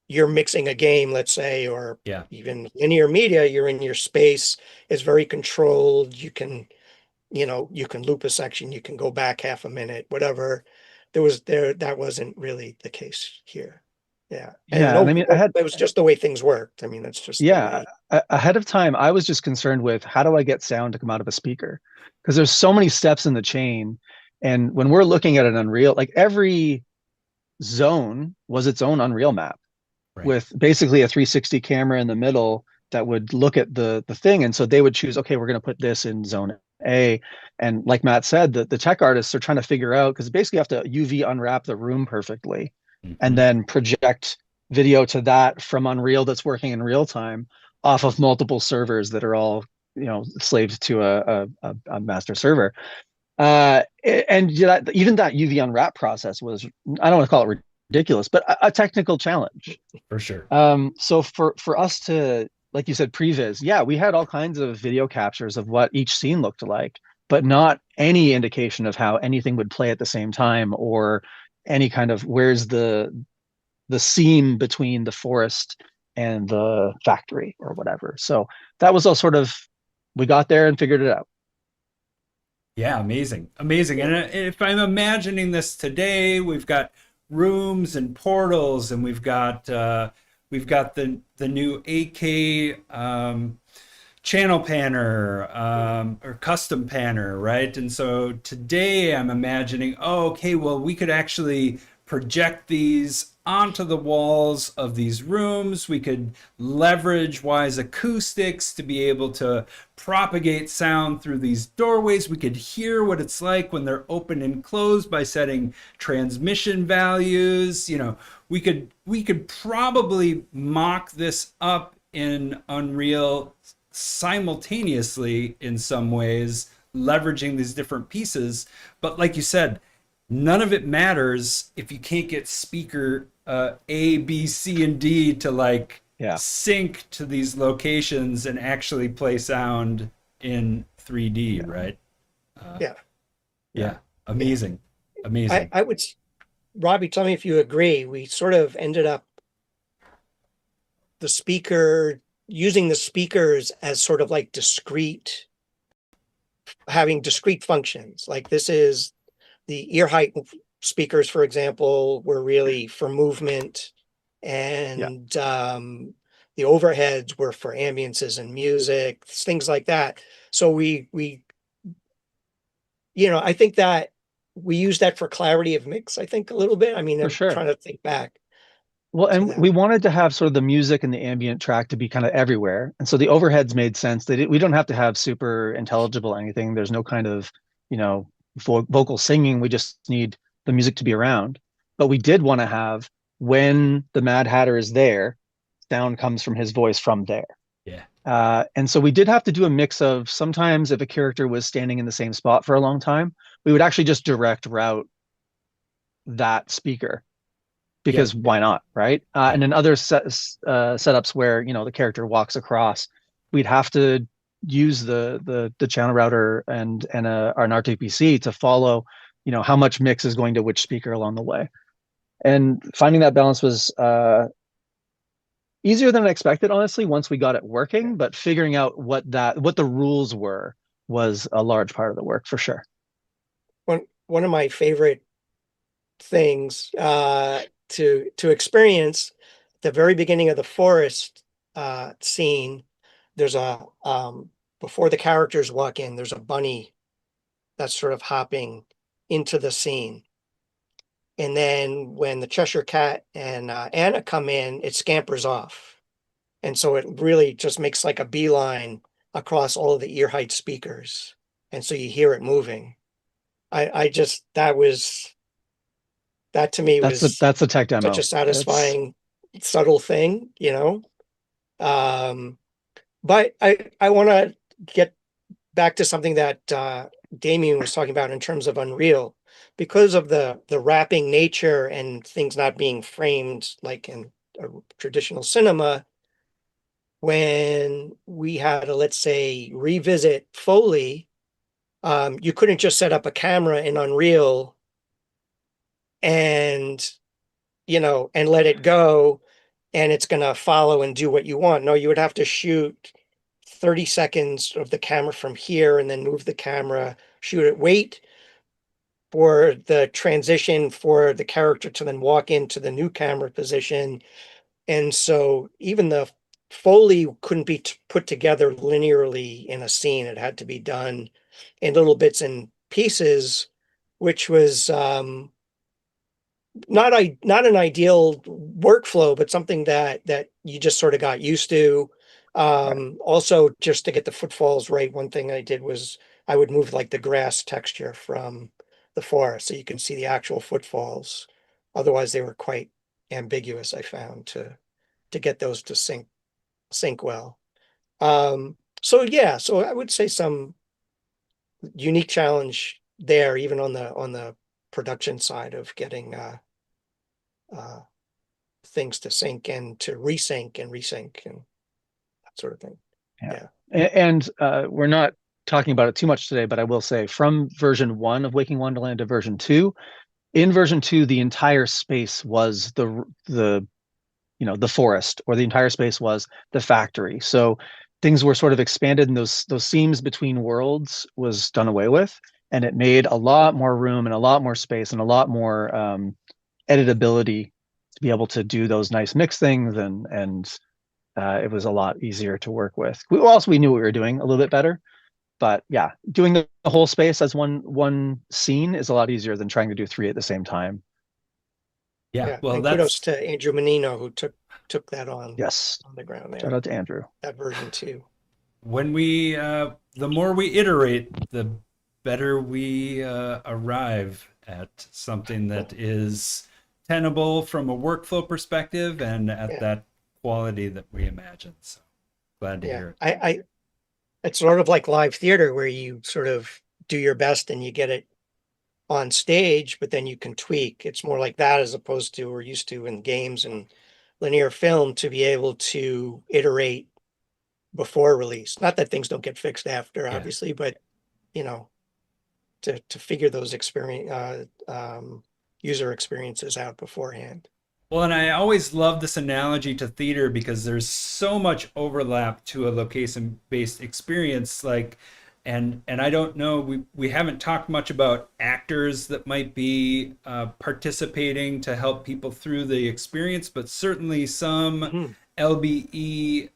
you're mixing a game, let's say, or Yeah. even linear media, you're in your space, is very controlled. You can loop a section, you can go back half a minute, whatever. That wasn't really the case here. Yeah. And Yeah, and I mean, it was just the way things worked. I mean, that's just the yeah, way. ahead of time, I was just concerned with how do I get sound to come out of a speaker? Because there's so many steps in the chain. And when we're looking at an Unreal, like every zone was its own Unreal map Right. with basically a 360 camera in the middle that would look at the thing. And so they would choose, okay, we're going to put this in zone A. And like Matt said, the tech artists are trying to figure out, because basically you have to UV unwrap the room perfectly and Mhm. then project video to that from Unreal that's working in real time off of multiple servers that are all, slaved to a master server. And even that UV unwrap process was, I don't want to call it ridiculous, but a technical challenge. For sure. So for us to, like you said, previs, yeah, we had all kinds of video captures of what each scene looked like, but not any indication of how anything would play at the same time, or any kind of where's the seam between the forest and the factory or whatever. So that was all sort of, we got there and figured it out. Yeah, amazing, amazing. Yeah. And if I'm imagining this today, we've got rooms and portals, and we've got the new 8K channel panner or custom panner, right? And so today I'm imagining, oh, okay, well, we could actually project these onto the walls of these rooms. We could leverage Wise acoustics to be able to propagate sound through these doorways. We could hear what it's like when they're open and closed by setting transmission values. We could probably mock this up in Unreal simultaneously in some ways, leveraging these different pieces. But like you said, none of it matters if you can't get speaker A, B, C, and D to like Yeah, sync to these locations and actually play sound in 3D, yeah, right? Yeah. Yeah, Yeah. amazing, I, amazing. I would, Robbie, tell me if you agree. We sort of ended up the speaker using the speakers as sort of like having discrete functions. Like this is the ear height speakers, for example, were really for movement, yeah, and the overheads were for ambiances and music, things like that. So I think that we use that for clarity of mix, I think a little bit. I mean, for I'm sure. trying to think back Well, to and that. we wanted to have sort of the music and the ambient track to be kind of everywhere. And so the overheads made sense. We don't have to have super intelligible anything. There's no kind of, vocal singing. We just need the music to be around. But we did want to have, when the Mad Hatter is there, sound comes from his voice from there. Yeah, And so we did have to do a mix of, sometimes if a character was standing in the same spot for a long time, we would actually just direct route that speaker, yeah, because why not, right? yeah, And in other setups where the character walks across, we'd have to use the channel router and an RTPC to follow, how much mix is going to which speaker along the way. And finding that balance was easier than I expected, honestly, once we got it working. But figuring out what the rules were was a large part of the work for sure. When one of my favorite things to experience. The very beginning of the forest scene, there's a before the characters walk in, there's a bunny that's sort of hopping into the scene. And then when the Cheshire Cat and Anna come in, it scampers off. And so it really just makes like a beeline across all of the ear height speakers. And so you hear it moving. I just, that to me was That's a tech such a demo. It's satisfying, subtle thing, you know? But I want to get back to something that Damien was talking about in terms of Unreal, because of the wrapping nature and things not being framed like in a traditional cinema. When we had to, let's say, revisit Foley, you couldn't just set up a camera in Unreal and and let it go and it's going to follow and do what you want. No, you would have to shoot 30 seconds of the camera from here and then move the camera, shoot it, wait for the transition for the character to then walk into the new camera position. And so even the Foley couldn't be put together linearly in a scene. It had to be done in little bits and pieces, which was not an ideal workflow, but something that you just sort of got used to. right. Also, just to get the footfalls right, one thing I did was I would move like the grass texture from the forest so you can see the actual footfalls. Otherwise, they were quite ambiguous, I found, to get those to sync well. So yeah, so I would say some unique challenge there, even on the production side of getting uh, things to sync and to resync and resync and that sort of thing. Yeah. Yeah. And we're not talking about it too much today, but I will say from version 1 of Waking Wonderland to version 2, in version 2, the entire space was the the forest, or the entire space was the factory. So things were sort of expanded, and those seams between worlds was done away with, and it made a lot more room and a lot more space and a lot more editability to be able to do those nice mix things, and it was a lot easier to work with. We knew what we were doing a little bit better, but yeah, doing the whole space as one scene is a lot easier than trying to do three at the same time. Yeah, Yeah. well, And kudos that's to Andrew Menino who took that on Yes, the ground shout there, out to Andrew. that version too. when we the more we iterate, the better we arrive at something that is tenable from a workflow perspective and at Yeah. that quality that we imagine. So glad to Yeah. hear it. I it's sort of like live theater where you sort of do your best and you get it on stage, but then you can tweak. It's more like that as opposed to we're used to in games and linear film to be able to iterate before release. Not that things don't get fixed after, Yeah. obviously, but you know, to figure those user experiences out beforehand. Well, and I always love this analogy to theater because there's so much overlap to a location-based experience. Like, and I don't know, we haven't talked much about actors that might be participating to help people through the experience, but certainly some Mhm. LBE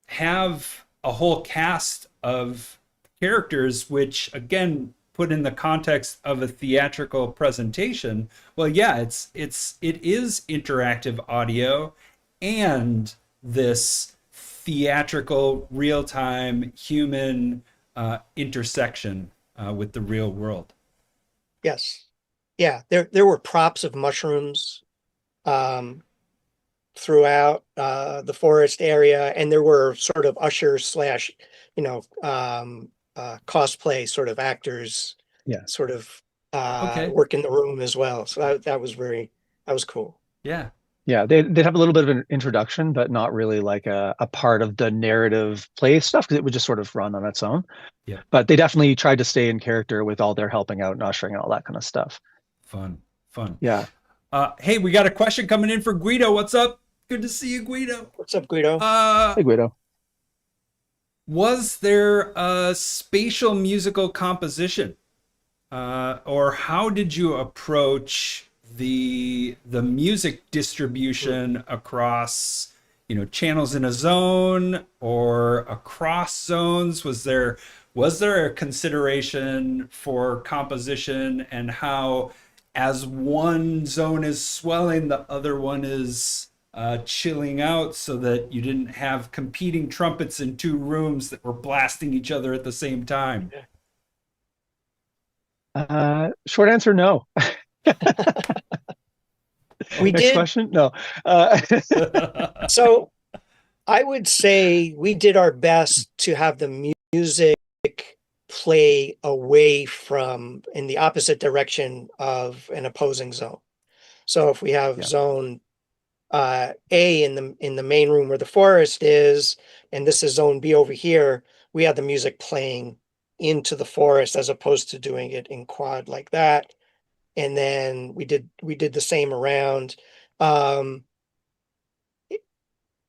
have a whole cast of characters, which again put in the context of a theatrical presentation. Well, yeah, it is interactive audio and this theatrical real-time human intersection with the real world. Yes. Yeah, there were props of mushrooms um, throughout the forest area, and there were sort of ushers slash, cosplay sort of actors, Yeah. sort of Okay. work in the room as well. So that was cool. Yeah. Yeah, they'd have a little bit of an introduction, but not really like a part of the narrative play stuff, because it would just sort of run on its own. Yeah. But they definitely tried to stay in character with all their helping out and ushering and all that kind of stuff. Fun. Fun. Yeah. Hey, we got a question coming in for Guido. What's up? Good to see you, Guido. What's up, Guido? Hey, Guido. Was there a spatial musical composition? or how did you approach the music distribution across, channels in a zone or across zones? Was there a consideration for composition and how, as one zone is swelling, the other one is chilling out, so that you didn't have competing trumpets in two rooms that were blasting each other at the same time? Short answer, no. We Next did. question. No. Uh, So I would say we did our best to have the music play away from in the opposite direction of an opposing zone. So if we have Yeah. zone A in the main room where the forest is, and this is zone B over here, we had the music playing into the forest as opposed to doing it in quad like that. And then we did the same around. Um,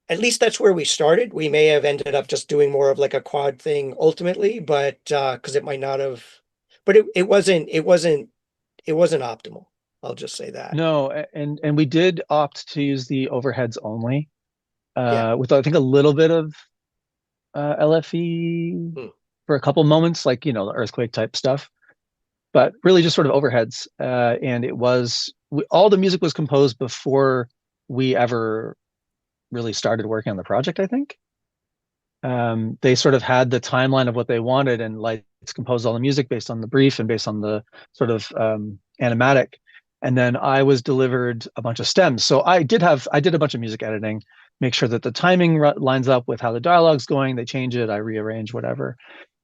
at least that's where we started. We may have ended up just doing more of like a quad thing ultimately, but because it might not have, but it wasn't optimal. I'll just say that. no, and we did opt to use the overheads only, Yeah. with I think a little bit of LFE Mm. for a couple moments, like the earthquake type stuff, but really just sort of overheads. And all the music was composed before we ever really started working on the project, I think. They sort of had the timeline of what they wanted, and Lights composed all the music based on the brief and based on the sort of animatic. And then I was delivered a bunch of stems. So I did a bunch of music editing, make sure that the timing lines up with how the dialogue's going. They change it, I rearrange, whatever.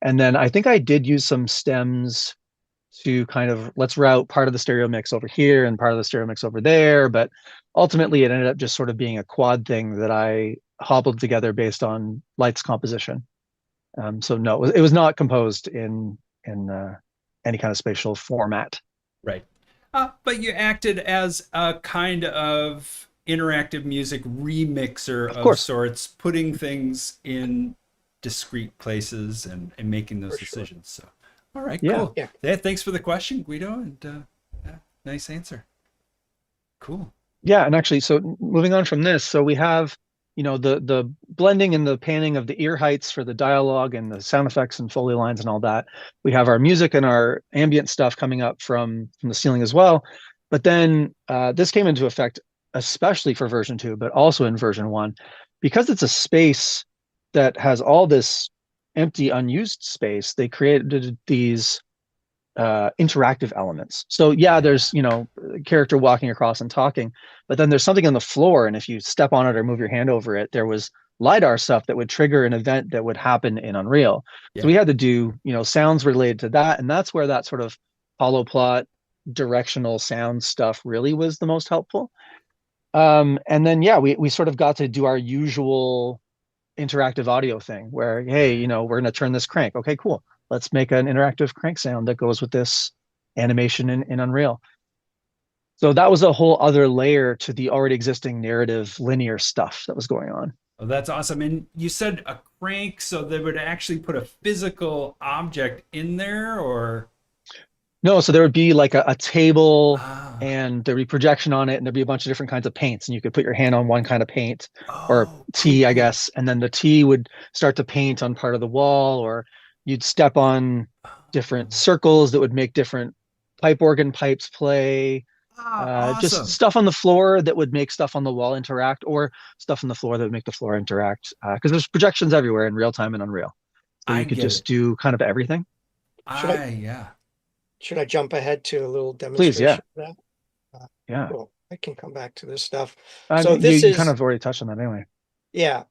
And then I think I did use some stems to kind of, let's route part of the stereo mix over here and part of the stereo mix over there. But ultimately, it ended up just sort of being a quad thing that I hobbled together based on Light's composition. So no, it was not composed in any kind of spatial format. Right. But you acted as a kind of interactive music remixer Of of course. sorts, putting things in discrete places and making those For sure. decisions. So, all right, Yeah. cool. Yeah. Yeah, thanks for the question, Guido, and yeah, nice answer. Cool. Yeah, and actually, so moving on from this, so we have, the blending and the panning of the ear heights for the dialogue and the sound effects and Foley lines and all that. We have our music and our ambient stuff coming up from the ceiling as well. But then this came into effect, especially for version 2, but also in version 1, because it's a space that has all this empty, unused space. They created these interactive elements. So yeah, there's a character walking across and talking, but then there's something on the floor, and if you step on it or move your hand over it, there was lidar stuff that would trigger an event that would happen in Unreal. So Yeah. we had to do sounds related to that, and that's where that sort of hollow plot directional sound stuff really was the most helpful. And then yeah, we sort of got to do our usual interactive audio thing where, hey, Yeah. we're going to turn this crank. Okay, cool. Let's make an interactive crank sound that goes with this animation in Unreal. So that was a whole other layer to the already existing narrative linear stuff that was going on. Oh, that's awesome. And you said a crank, so they would actually put a physical object in there, or? No, so there would be like a table, Ah. and there'd be projection on it, and there'd be a bunch of different kinds of paints, and you could put your hand on one kind of paint, or Oh, cool, tea, I cool. guess, and then the tea would start to paint on part of the wall, or you'd step on different Oh. circles that would make different pipe organ pipes play. Ah, Just awesome. stuff on the floor that would make stuff on the wall interact, or stuff on the floor that would make the floor interact. Because there's projections everywhere in real time and Unreal, so I you could get just it. do kind of everything. Should I Yeah. should I jump ahead to a little Please, yeah, demonstration of that? yeah. Cool. I can come back to this stuff. I So mean, you this you kind is of already touched on that anyway. Yeah.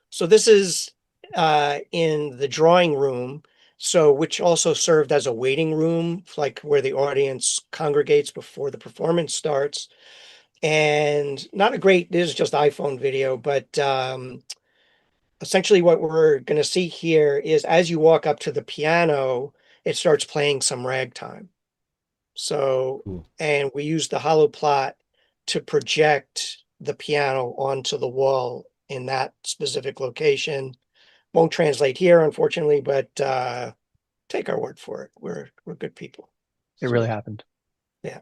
So this is in the drawing room, so which also served as a waiting room, like where the audience congregates before the performance starts. And not a great, this is just iPhone video, but essentially what we're going to see here is as you walk up to the piano, it starts playing some ragtime. So, Cool. and we use the hollow plot to project the piano onto the wall in that specific location. Won't translate here, unfortunately, but take our word for it. We're good people. It really happened. Yeah.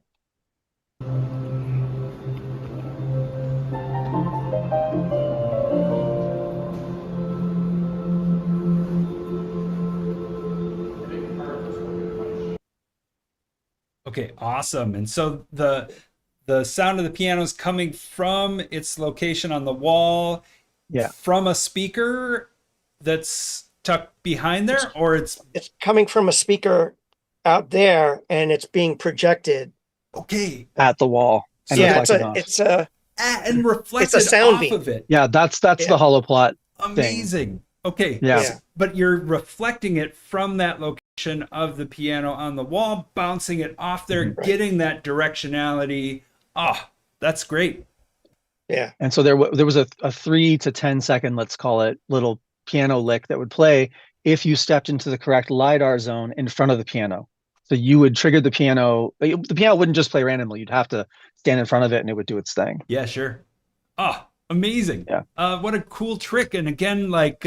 Okay, awesome. And so the sound of the piano is coming from its location on the wall, Yeah. from a speaker that's tucked behind there, or it's It's coming from a speaker out there, and it's being projected. okay. At the wall and Yeah, reflecting off. And reflected sound off beam. of it. Yeah, that's Yeah. the hollow plot thing. Amazing. Okay. Yeah. Yeah. But you're reflecting it from that location of the piano on the wall, bouncing it off there, Right. getting that directionality. Ah, that's great. Yeah. And so there was a 3 to 10 second, let's call it, little piano lick that would play if you stepped into the correct LiDAR zone in front of the piano. So you would trigger the piano. The piano wouldn't just play randomly. You'd have to stand in front of it and it would do its thing. Yeah, sure. Ah, amazing. Yeah. What a cool trick. And again, like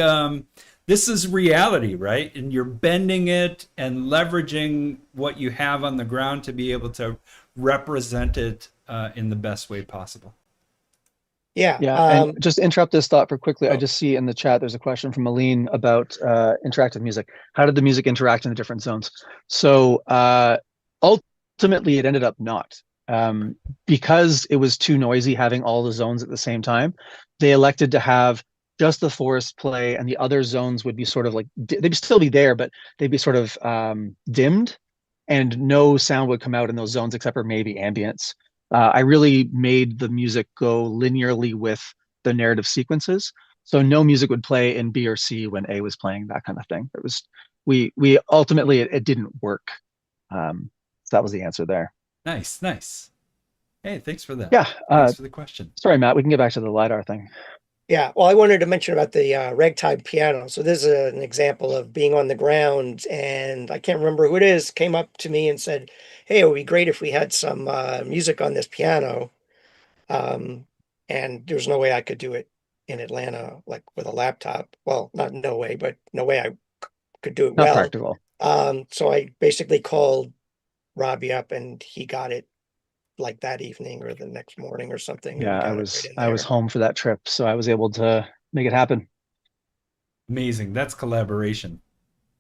this is reality, right? And you're bending it and leveraging what you have on the ground to be able to represent it in the best way possible. Yeah. Yeah. And just interrupt this thought for quickly. I just see in the chat there's a question from Aline about interactive music. How did the music interact in the different zones? So ultimately, it ended up not. Because it was too noisy having all the zones at the same time, they elected to have just the forest play, and the other zones would be sort of like, they'd still be there, but they'd be sort of dimmed, and no sound would come out in those zones except for maybe ambience. I really made the music go linearly with the narrative sequences. So no music would play in B or C when A was playing, that kind of thing. It was, we ultimately, it didn't work. So that was the answer there. Nice, nice. Hey, thanks for that. Yeah. Thanks for the question. Sorry, Matt, we can get back to the LiDAR thing. Yeah. Well, I wanted to mention about the ragtime piano. So this is an example of being on the ground, and I can't remember who it is, came up to me and said, "Hey, it would be great if we had some music on this piano." And there's no way I could do it in Atlanta, like with a laptop. Well, not no way, but no way I could do it Not well. practical. So I basically called Robby up, and he got it like that evening or the next morning or something. Yeah, and I got it was right in I was there. home for that trip, so I was able to make it happen. Amazing. That's collaboration.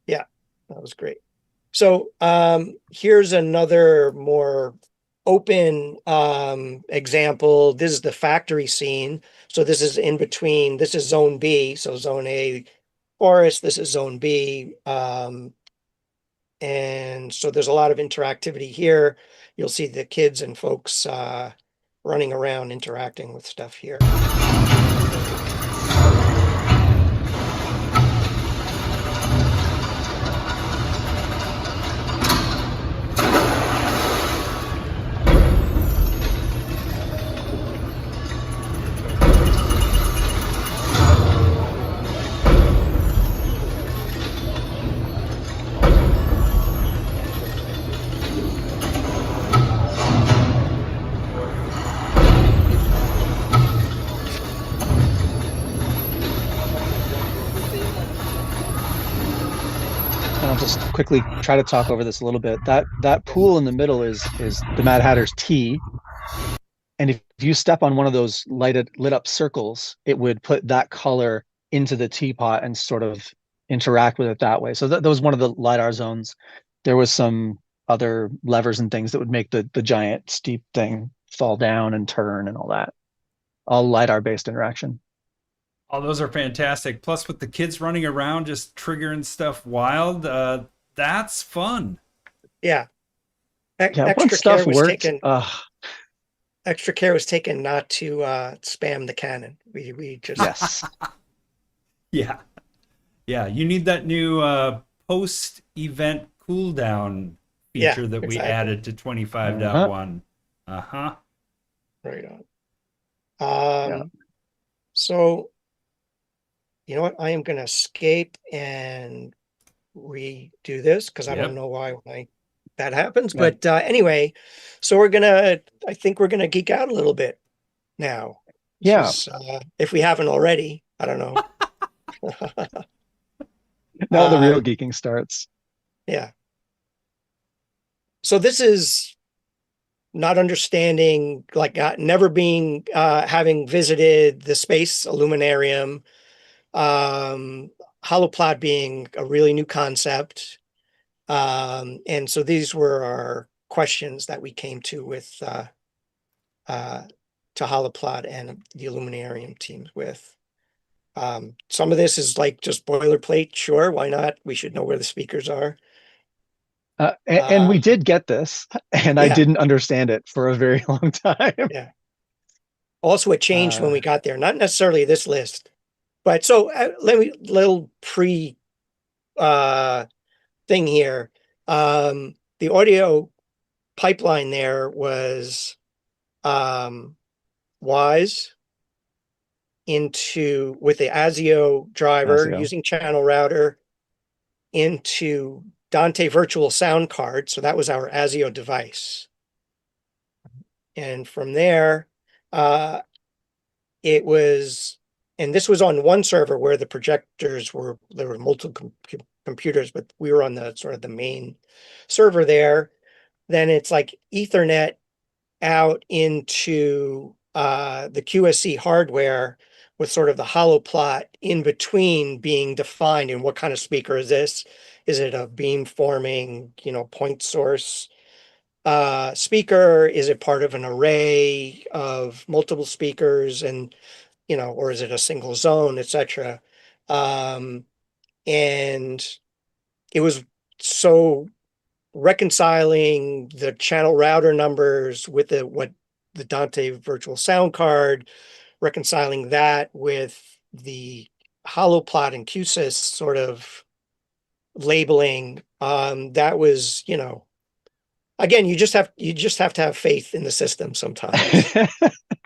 Yeah, that was great. So here's another more open example. This is the factory scene. So this is in between. This is zone B. So zone A, forest. This is zone B. And so there's a lot of interactivity here. You'll see the kids and folks running around interacting with stuff here. And I'll just quickly try to talk over this a little bit. That pool in the middle is the Mad Hatter's tea. And if you step on one of those lit up circles, it would put that color into the teapot and sort of interact with it that way. So that was one of the LiDAR zones. There was some other levers and things that would make the giant steep thing fall down and turn and all that. All LiDAR based interaction. Oh, those are fantastic. Plus, with the kids running around just triggering stuff wild, that's fun. Yeah. Yeah, once stuff worked, extra care was taken not to spam the cannon. We just yes. Yeah. Yeah. You need that new post-event cooldown feature that we added to 25.1. Uh-huh. Right on. So, you know what? I am going to escape and redo this because I don't know why that happens. But anyway, so I think we're gonna geek out a little bit now. Yeah. If we haven't already, I don't know. Now the real geeking starts. Yeah. So this is not understanding, like never being, having visited the space illuminarium, um, holoplot being a really new concept. And so these were our questions that we came uh, to holoplot and the illuminarium teams with. Some of this is like just boilerplate. Sure, why not? We should know where the speakers are. And we did get this, and I Yeah, didn't understand it for a very long time. yeah. Also, it changed when Uh, we got there. Not necessarily this list, but so let me little pre uh, thing here. The audio pipeline there was um, Wise into with the ASIO driver ASIO. using channel router into Dante virtual sound card. So that was our ASIO device. And from there, uh, it was, and this was on one server where the projectors were, there were multiple computers, but we were on the sort of the main server there. Then it's like Ethernet out into the QSC hardware with sort of the hollow plot in between being defined. And what kind of speaker is this? Is it a beamforming, point source speaker? Is it part of an array of multiple speakers? And, or is it a single zone, etc. Um, and it was so reconciling the channel router numbers with what the Dante virtual sound card, reconciling that with the holoplot and QSYS sort of labeling. That was, again, you just have to have faith in the system sometimes.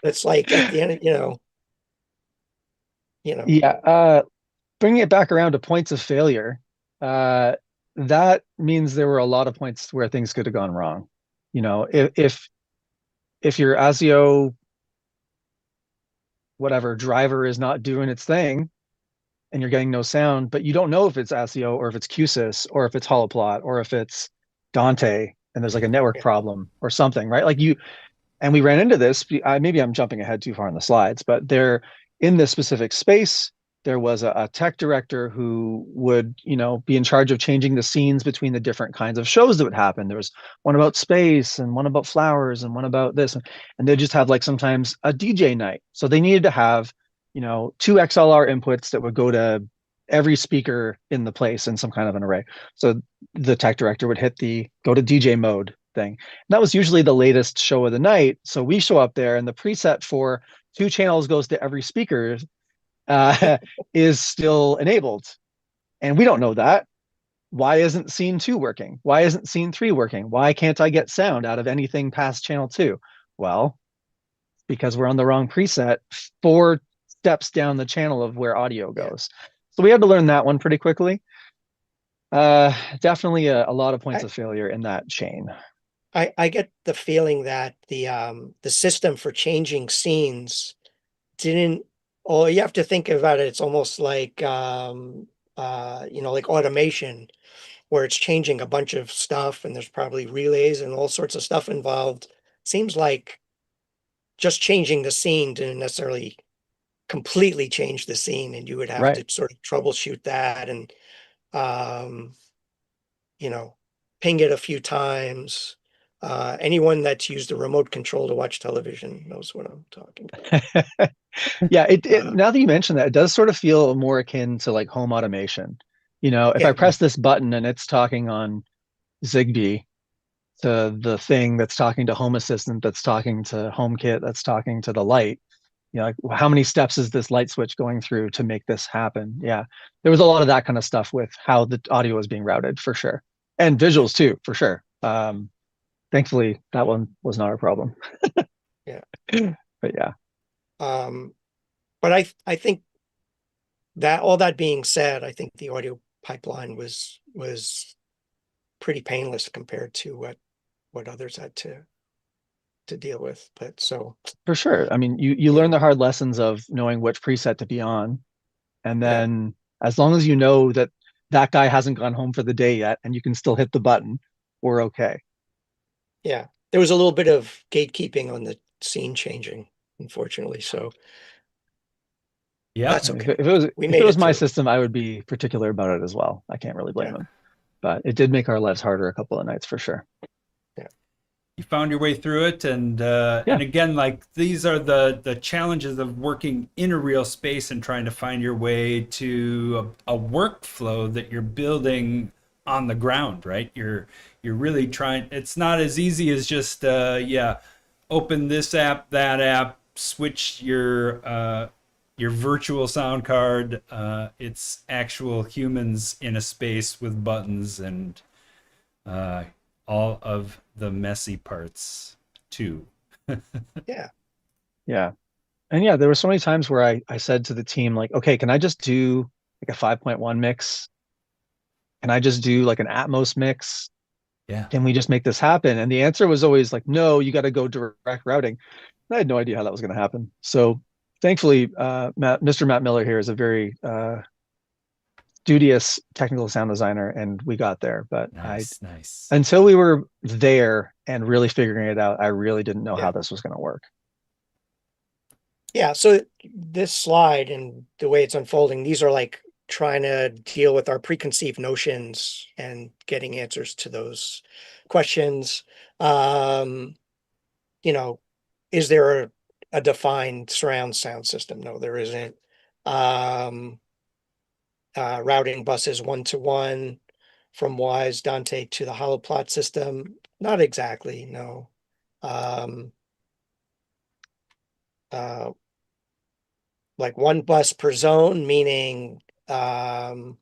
It's like at the end, Yeah. Bringing it back around to points of failure, that means there were a lot of points where things could have gone wrong. If your ASIO whatever driver is not doing its thing and you're getting no sound, but you don't know if it's ASIO or if it's QSYS or if it's holoplot or if it's Dante and there's like a network yeah, problem or something, right? Like you, and we ran into this. Maybe I'm jumping ahead too far in the slides, but there in this specific space, there was a tech director who would, be in charge of changing the scenes between the different kinds of shows that would happen. There was one about space and one about flowers and one about this, and they just have like sometimes a DJ night. So they needed to have, two XLR inputs that would go to every speaker in the place in some kind of an array. So the tech director would hit the go to DJ mode thing. And that was usually the latest show of the night. So we show up there and the preset for two channels goes to every speaker is still enabled. And we don't know that. Why isn't scene 2 working? Why isn't scene 3 working? Why can't I get sound out of anything past channel 2? Well, because we're on the wrong preset 4 steps down the channel of where audio yeah. goes. So we had to learn that one pretty quickly. Definitely a lot of points of failure in that chain. I get the feeling that the system for changing scenes didn't, oh, you have to think about it. It's almost like like automation, where it's changing a bunch of stuff and there's probably relays and all sorts of stuff involved. Seems like just changing the scene didn't necessarily completely change the scene, and you would have Right. to sort of troubleshoot that and um, you know, ping it a few times. Anyone that's used a remote control to watch television knows what I'm talking about. Yeah, Uh, now that you mention that, it does sort of feel more akin to like home automation. If I yeah, press this button and it's talking on Zigbee to the thing that's talking to Home Assistant, that's talking to HomeKit, that's talking to the light, like how many steps is this light switch going through to make this happen? Yeah, there was a lot of that kind of stuff with how the audio was being routed for sure, and yeah, visuals too, for sure. Thankfully, that one was not a problem. yeah. But yeah, Um, but I think that, all that being said, I think the audio pipeline was pretty painless compared to what others had to deal with. But so for sure. I mean, you yeah, learn the hard lessons of knowing which preset to be on, and yeah, then as long as you know that that guy hasn't gone home for the day yet, and you can still hit the button, we're okay. Yeah, there was a little bit of gatekeeping on the scene changing, unfortunately. So Yep. that's And okay. We if it made was it my through. system, I would be particular about it as well. I can't really blame Yeah, them, but it did make our lives harder a couple of nights for sure. yeah, You found your way through it, Yeah, and again, like these are the challenges of working in a real space and trying to find your way to a workflow that you're building on the ground, right? You're really trying. It's not as easy as just yeah, open this app, that app, switch your virtual sound card. It's actual humans in a space with buttons and uh, all of the messy parts too. yeah. yeah. And yeah, there were so many times where I said to the team, like, okay, can I just do like a 5.1 mix? Can I just do like an Atmos mix? Yeah, Can we just make this happen? And the answer was always like, no, you got to go direct routing. And I had no idea how that was going to happen. So thankfully, Mr. Matt Miller here is a very studious technical sound designer, and we got there. But nice, nice. until we were there and really figuring it out, I really didn't know how Yeah. this was going to work. Yeah, so this slide and the way it's unfolding, these are like trying to deal with our preconceived notions and getting answers to those questions. Um, you know, is there a defined surround sound system? No, there isn't. Um, routing buses one-to-one from Wwise Dante to the hollow plot system? Not exactly, no. Um, uh, like one bus per zone, meaning can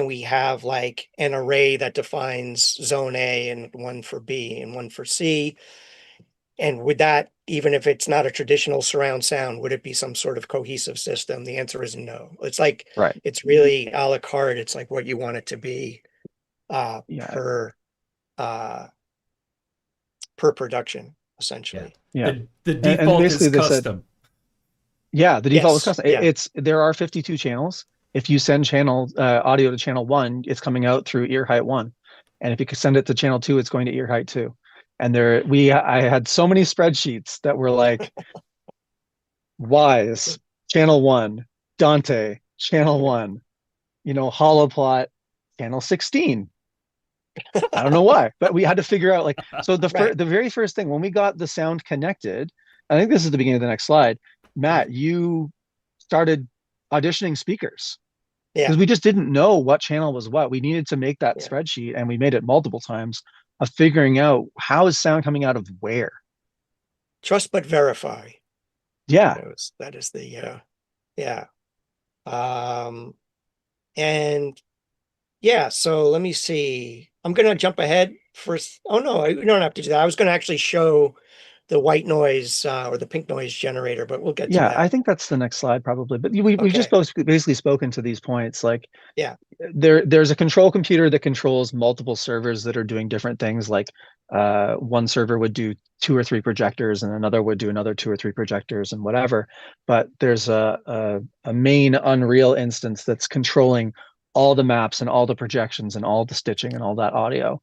we have like an array that defines zone A and one for B and one for C? And would that, even if it's not a traditional surround sound, would it be some sort of cohesive system? The answer is no. It's like, Right. it's really a la carte. It's like what you want it to be uh, Yeah. per uh, per production, Yeah, essentially. Yeah. the And default is basically they said, custom. yeah, the default was Yes. custom. Yeah. There are 52 channels. If you send audio to channel one, it's coming out through ear height one. And if you could send it to channel two, it's going to ear height two. And I had so many spreadsheets that were like Wise, channel one, Dante, channel one, holoplot, channel 16. I don't know why, but we had to figure out like, so Right. the very first thing when we got the sound connected, I think this is the beginning of the next slide. Matt, you started auditioning speakers Yeah. because we just didn't know what channel was what. We needed to make that Yeah. spreadsheet, and we made it multiple times of figuring out how is sound coming out of where. Trust but verify. Yeah, That is the yeah. Um, and yeah, so let me see. I'm gonna jump ahead first. Oh no, you don't have to do that. I was gonna actually show the white noise or the pink noise generator, but we'll get to yeah. I that. think that's the next slide probably. But we've just Okay. both basically spoken to these points. Like Yeah. there's a control computer that controls multiple servers that are doing different things. Like one server would do two or three projectors, and another would do another two or three projectors, and whatever. But there's a main Unreal instance that's controlling all the maps and all the projections and all the stitching and all that audio,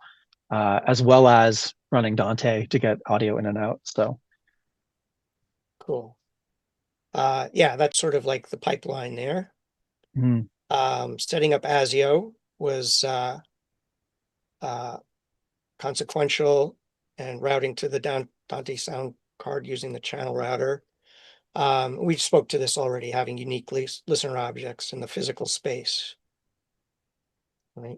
as well as running Dante to get audio in and out. So Cool. Yeah, that's sort of like the pipeline there. mm, Setting up ASIO was uh, consequential, and routing to the Dante sound card using the channel router. We spoke to this already, having unique listener objects in the physical space, right?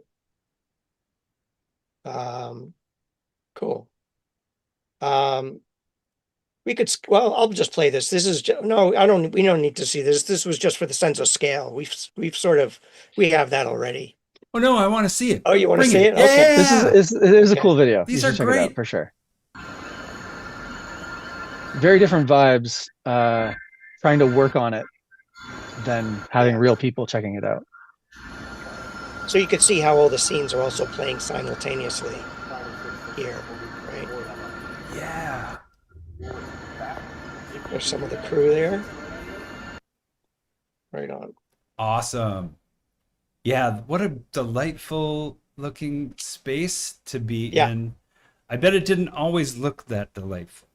Cool. We could, well, I'll just play this. This is, no, we don't need to see this. This was just for the sense of scale. We've sort of, we have that already. Oh no, I want to see it. Oh, you want to Bring see it. it? Okay. this Yeah, it is a Okay. cool video. You these are should check it out great. for sure. Very different vibes trying to work on it than having Yeah. real people checking it out. So you could see how all the scenes are also playing simultaneously here, right? Yeah. There's some of the crew there. Right on. Awesome. Yeah, what a delightful looking space to be Yeah. in. I bet it didn't always look that delightful.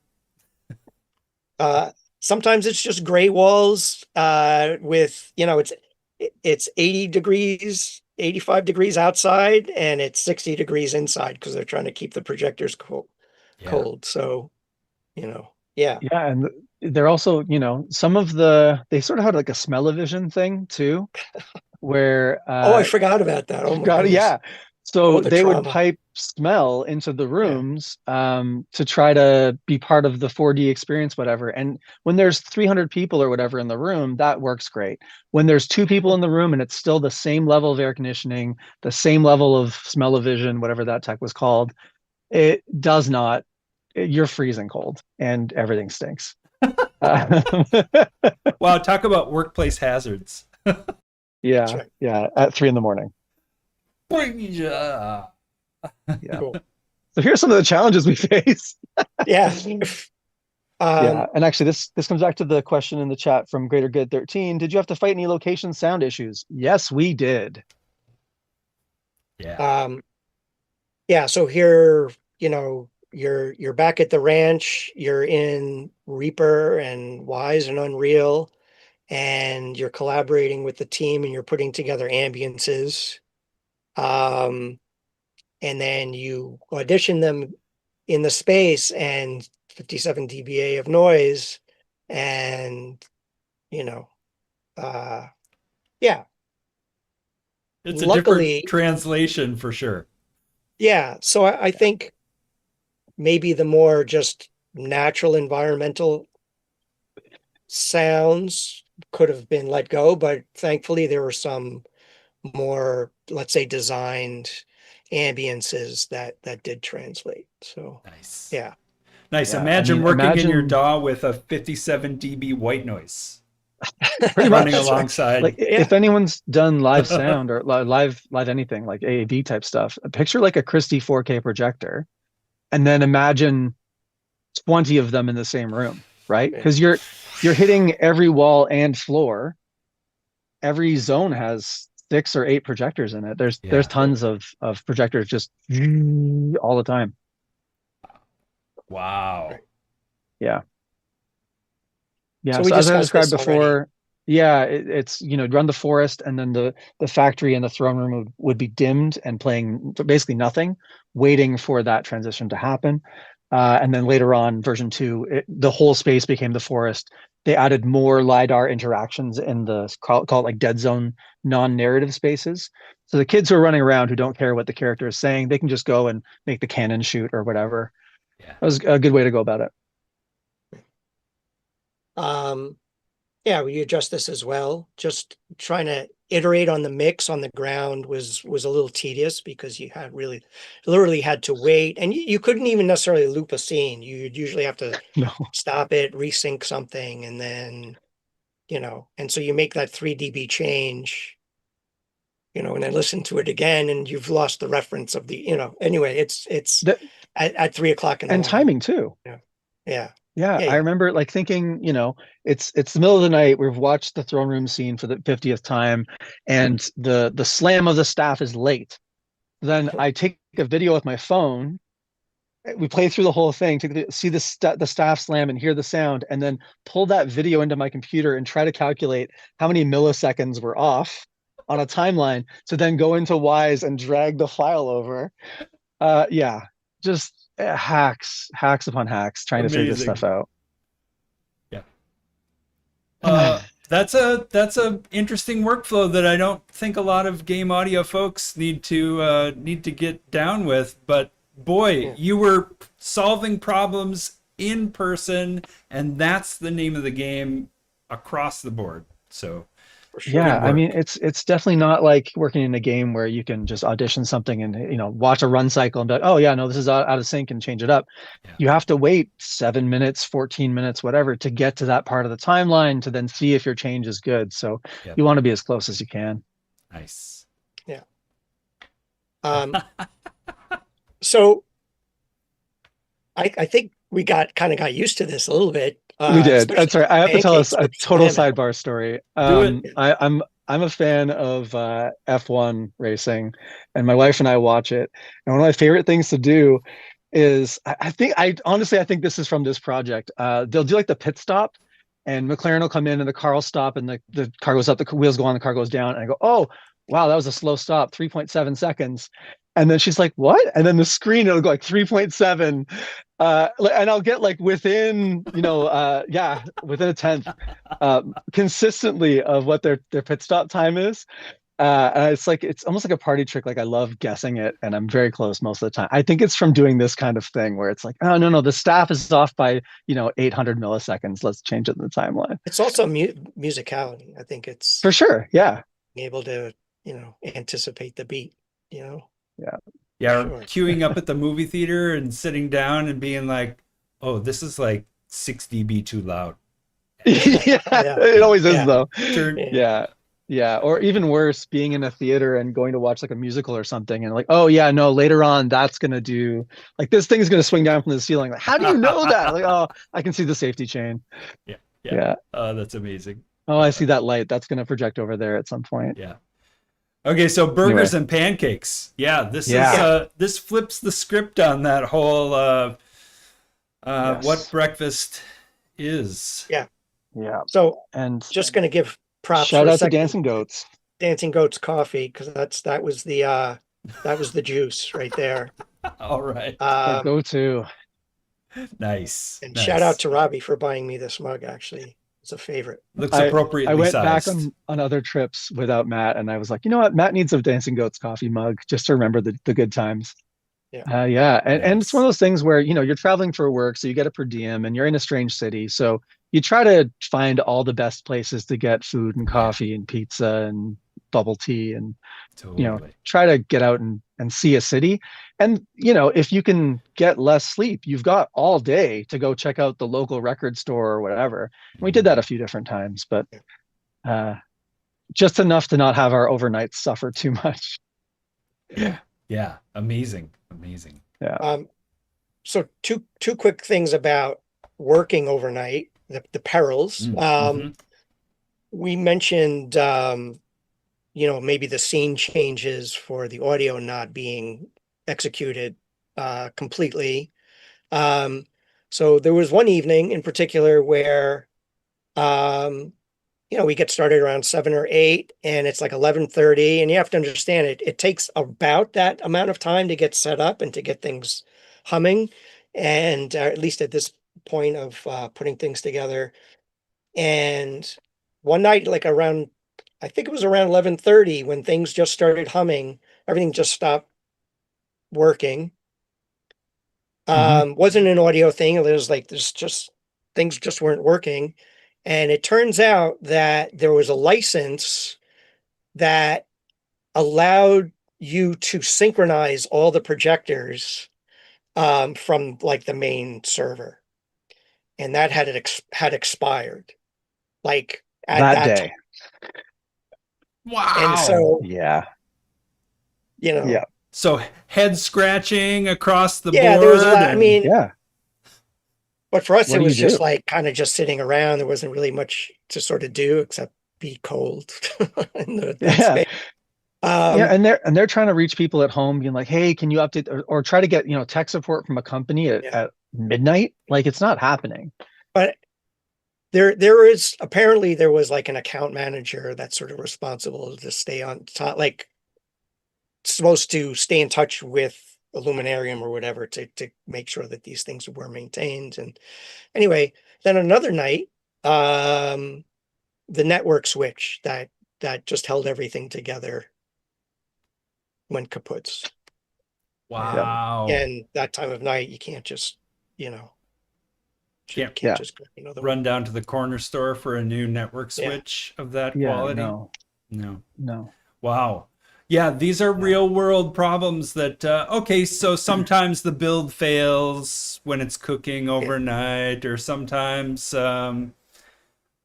Sometimes it's just gray walls with, it's 80 degrees, 85 degrees outside, and it's 60 degrees inside because they're trying to keep the projectors cold. So, yeah. Yeah, and they're also, some of they sort of had like a smell-o-vision thing too, where Oh, I forgot about that. Oh my goodness. yeah. Oh, So the they would trauma. pipe smell into the rooms to try to be part of the 4D experience, whatever. And when there's 300 people or whatever in the room, that works great. When there's two people in the room and it's still the same level of air conditioning, the same level of smell-o-vision, whatever that tech was called, it does not. You're freezing cold and everything stinks. Wow, talk about workplace hazards. Yeah, right. yeah, at 3 a.m. Yeah. Yeah. Cool. So here's some of the challenges we face. Yeah. Yeah, and actually, this comes back to the question in the chat from Greater Good 13. Did you have to fight any location sound issues? Yes, we did. Yeah. Yeah. So here, you're back at the ranch. You're in Reaper and Wise and Unreal, and you're collaborating with the team, and you're putting together ambiances. And then you audition them in the space and 57 dBA of noise, and yeah. It's a different Luckily, translation for sure. yeah. So I think maybe the more just natural environmental sounds could have been let go, but thankfully there were some more, let's say, designed ambiances that did translate. So Nice. yeah. Nice. Yeah, Imagine working in your imagine DAW with a 57 dB white noise pretty running much. alongside. Like if anyone's done live sound or live anything like AAV type stuff, picture like a Christie 4K projector, and then imagine 20 of them in the same room, right? Because you're hitting every wall and floor. Every zone has 6 or 8 projectors in it. There's tons of projectors just all the time. Wow. Yeah. Yeah. So we So as I discussed described this already. before, yeah, it's run the forest, and then the factory and the throne room would be dimmed and playing basically nothing, waiting for that transition to happen. And then later on, version 2, the whole space became the forest. They added more LiDAR interactions in the call it like dead zone non-narrative spaces. So the kids who are running around who don't care what the character is saying, they can just go and make the cannon shoot or whatever. Yeah. That was a good way to go about it. Yeah, we adjust this as well. Just trying to iterate on the mix on the ground was a little tedious because you had literally had to wait, and you couldn't even necessarily loop a scene. You'd usually have to No. stop it, resync something, and then and so you make that 3 dB change, and then listen to it again, and you've lost the reference of the anyway. It's at 3 o'clock in the And morning. timing too. Yeah. Yeah, I remember like thinking, it's the middle of the night. We've watched the throne room scene for the 50th time, and the slam of the staff is late. Then I take a video with my phone. We play through the whole thing to see the staff slam and hear the sound, and then pull that video into my computer and try to calculate how many milliseconds were off on a timeline to then go into Wise and drag the file over. Yeah, just hacks upon hacks trying to figure this stuff out. Yeah. That's a interesting workflow that I don't think a lot of game audio folks need to get down with. But boy, you were solving problems in person, and that's the name of the game across the board. So Sure. Yeah, I mean, it's definitely not like working in a game where you can just audition something and watch a run cycle and be like, oh yeah, no, this is out of sync, and change it up. Yeah. You have to wait 7 minutes, 14 minutes, whatever, to get to that part of the timeline to then see if your change is good. So you want to be as close as you can. Nice. Yeah. So I think we kind of got used to this a little bit. We did. Especially Sorry, I have to tell us a total slamming. sidebar story. Do it. I'm a fan of F1 racing, and my wife and I watch it. And one of my favorite things to do is I honestly I think this is from this project. They'll do like the pit stop, and McLaren will come in and the car will stop, and the car goes up, the wheels go on, the car goes down, and I go, oh wow, that was a slow stop, 3.7 seconds. And then she's like, what? And then the screen, it'll go like 3.7. And I'll get like within, yeah, within a tenth, consistently of what their pit stop time is. And it's like, it's almost like a party trick. Like I love guessing it, and I'm very close most of the time. I think it's from doing this kind of thing where it's like, oh no, the staff is off by 800 milliseconds. Let's change it in the timeline. It's also musicality. I think it's For sure. Yeah. able to anticipate the beat. Yeah. Yeah, Sure. or queuing up at the movie theater and sitting down and being like, oh, this is like 6 dB too loud. Yeah, it always is Yeah. though. Turn, Yeah. Or even worse, being in a theater and going to watch like a musical or something, and like, oh yeah, no, later on that's gonna do like this thing is gonna swing down from the ceiling. Like, how do you know that? Like, oh, I can see the safety chain. Yeah. Oh, that's amazing. Oh, I see that light. That's gonna project over there at some point. Yeah. Okay, so burgers and pancakes. Yeah, this is this flips the script on that whole Yes. what breakfast is. Yeah. Yeah. So And just going to give props. shout for a out to second. Dancing Goats. Dancing Goats Coffee, because that was the juice right there. All right. Go to. Nice. And Nice. shout out to Robby for buying me this mug. Actually, it's a favorite. Looks appropriately I went sized. back on other trips without Matt, and I was like, you know what? Matt needs a Dancing Goats coffee mug just to remember the good times. Yeah. Yeah. And it's one of those things where, you're traveling for work, so you get a per diem and you're in a strange city. So you try to find all the best places to get food and coffee and pizza and bubble tea and, Totally. try to get out and see a city. And, if you can get less sleep, you've got all day to go check out the local record store or whatever. And we did that a few different times, but just enough to not have our overnights suffer too much. Yeah. Amazing. Yeah. So two quick things about working overnight, the perils. Mm-hmm. We mentioned maybe the scene changes for the audio not being executed completely. So there was one evening in particular where we get started around 7 or 8 and it's like 11:30, and you have to understand it takes about that amount of time to get set up and to get things humming, and at least at this point of putting things together. And one night, like around, I think it was around 11:30, when things just started humming, everything just stopped working. Wasn't an audio thing. It was like things just weren't working. And it turns out that there was a license that allowed you to synchronize all the projectors from like the main server, and that had expired, like at that day. time. Wow. And so Yeah. yeah, So head scratching across the there board. was a lot. I mean, Yeah. but for us, What it do was you just do? like kind of just sitting around. There wasn't really much to sort of do except be cold in that Yeah. space. And they're trying to reach people at home, being like, hey, can you update or try to get, tech support from a company at midnight? Like, it's not happening. But there is apparently there was like an account manager that's sort of responsible to stay on top, like supposed to stay in touch with Illuminarium or whatever to make sure that these things were maintained. And anyway, then another night, the network switch that just held everything together went kaput. Wow. And that time of night, you can't just, Can't just grab another one. run down to the corner store for a new network switch of that quality. No. Wow. Yeah, these are real world problems that, so sometimes the build fails when it's cooking overnight, or sometimes, I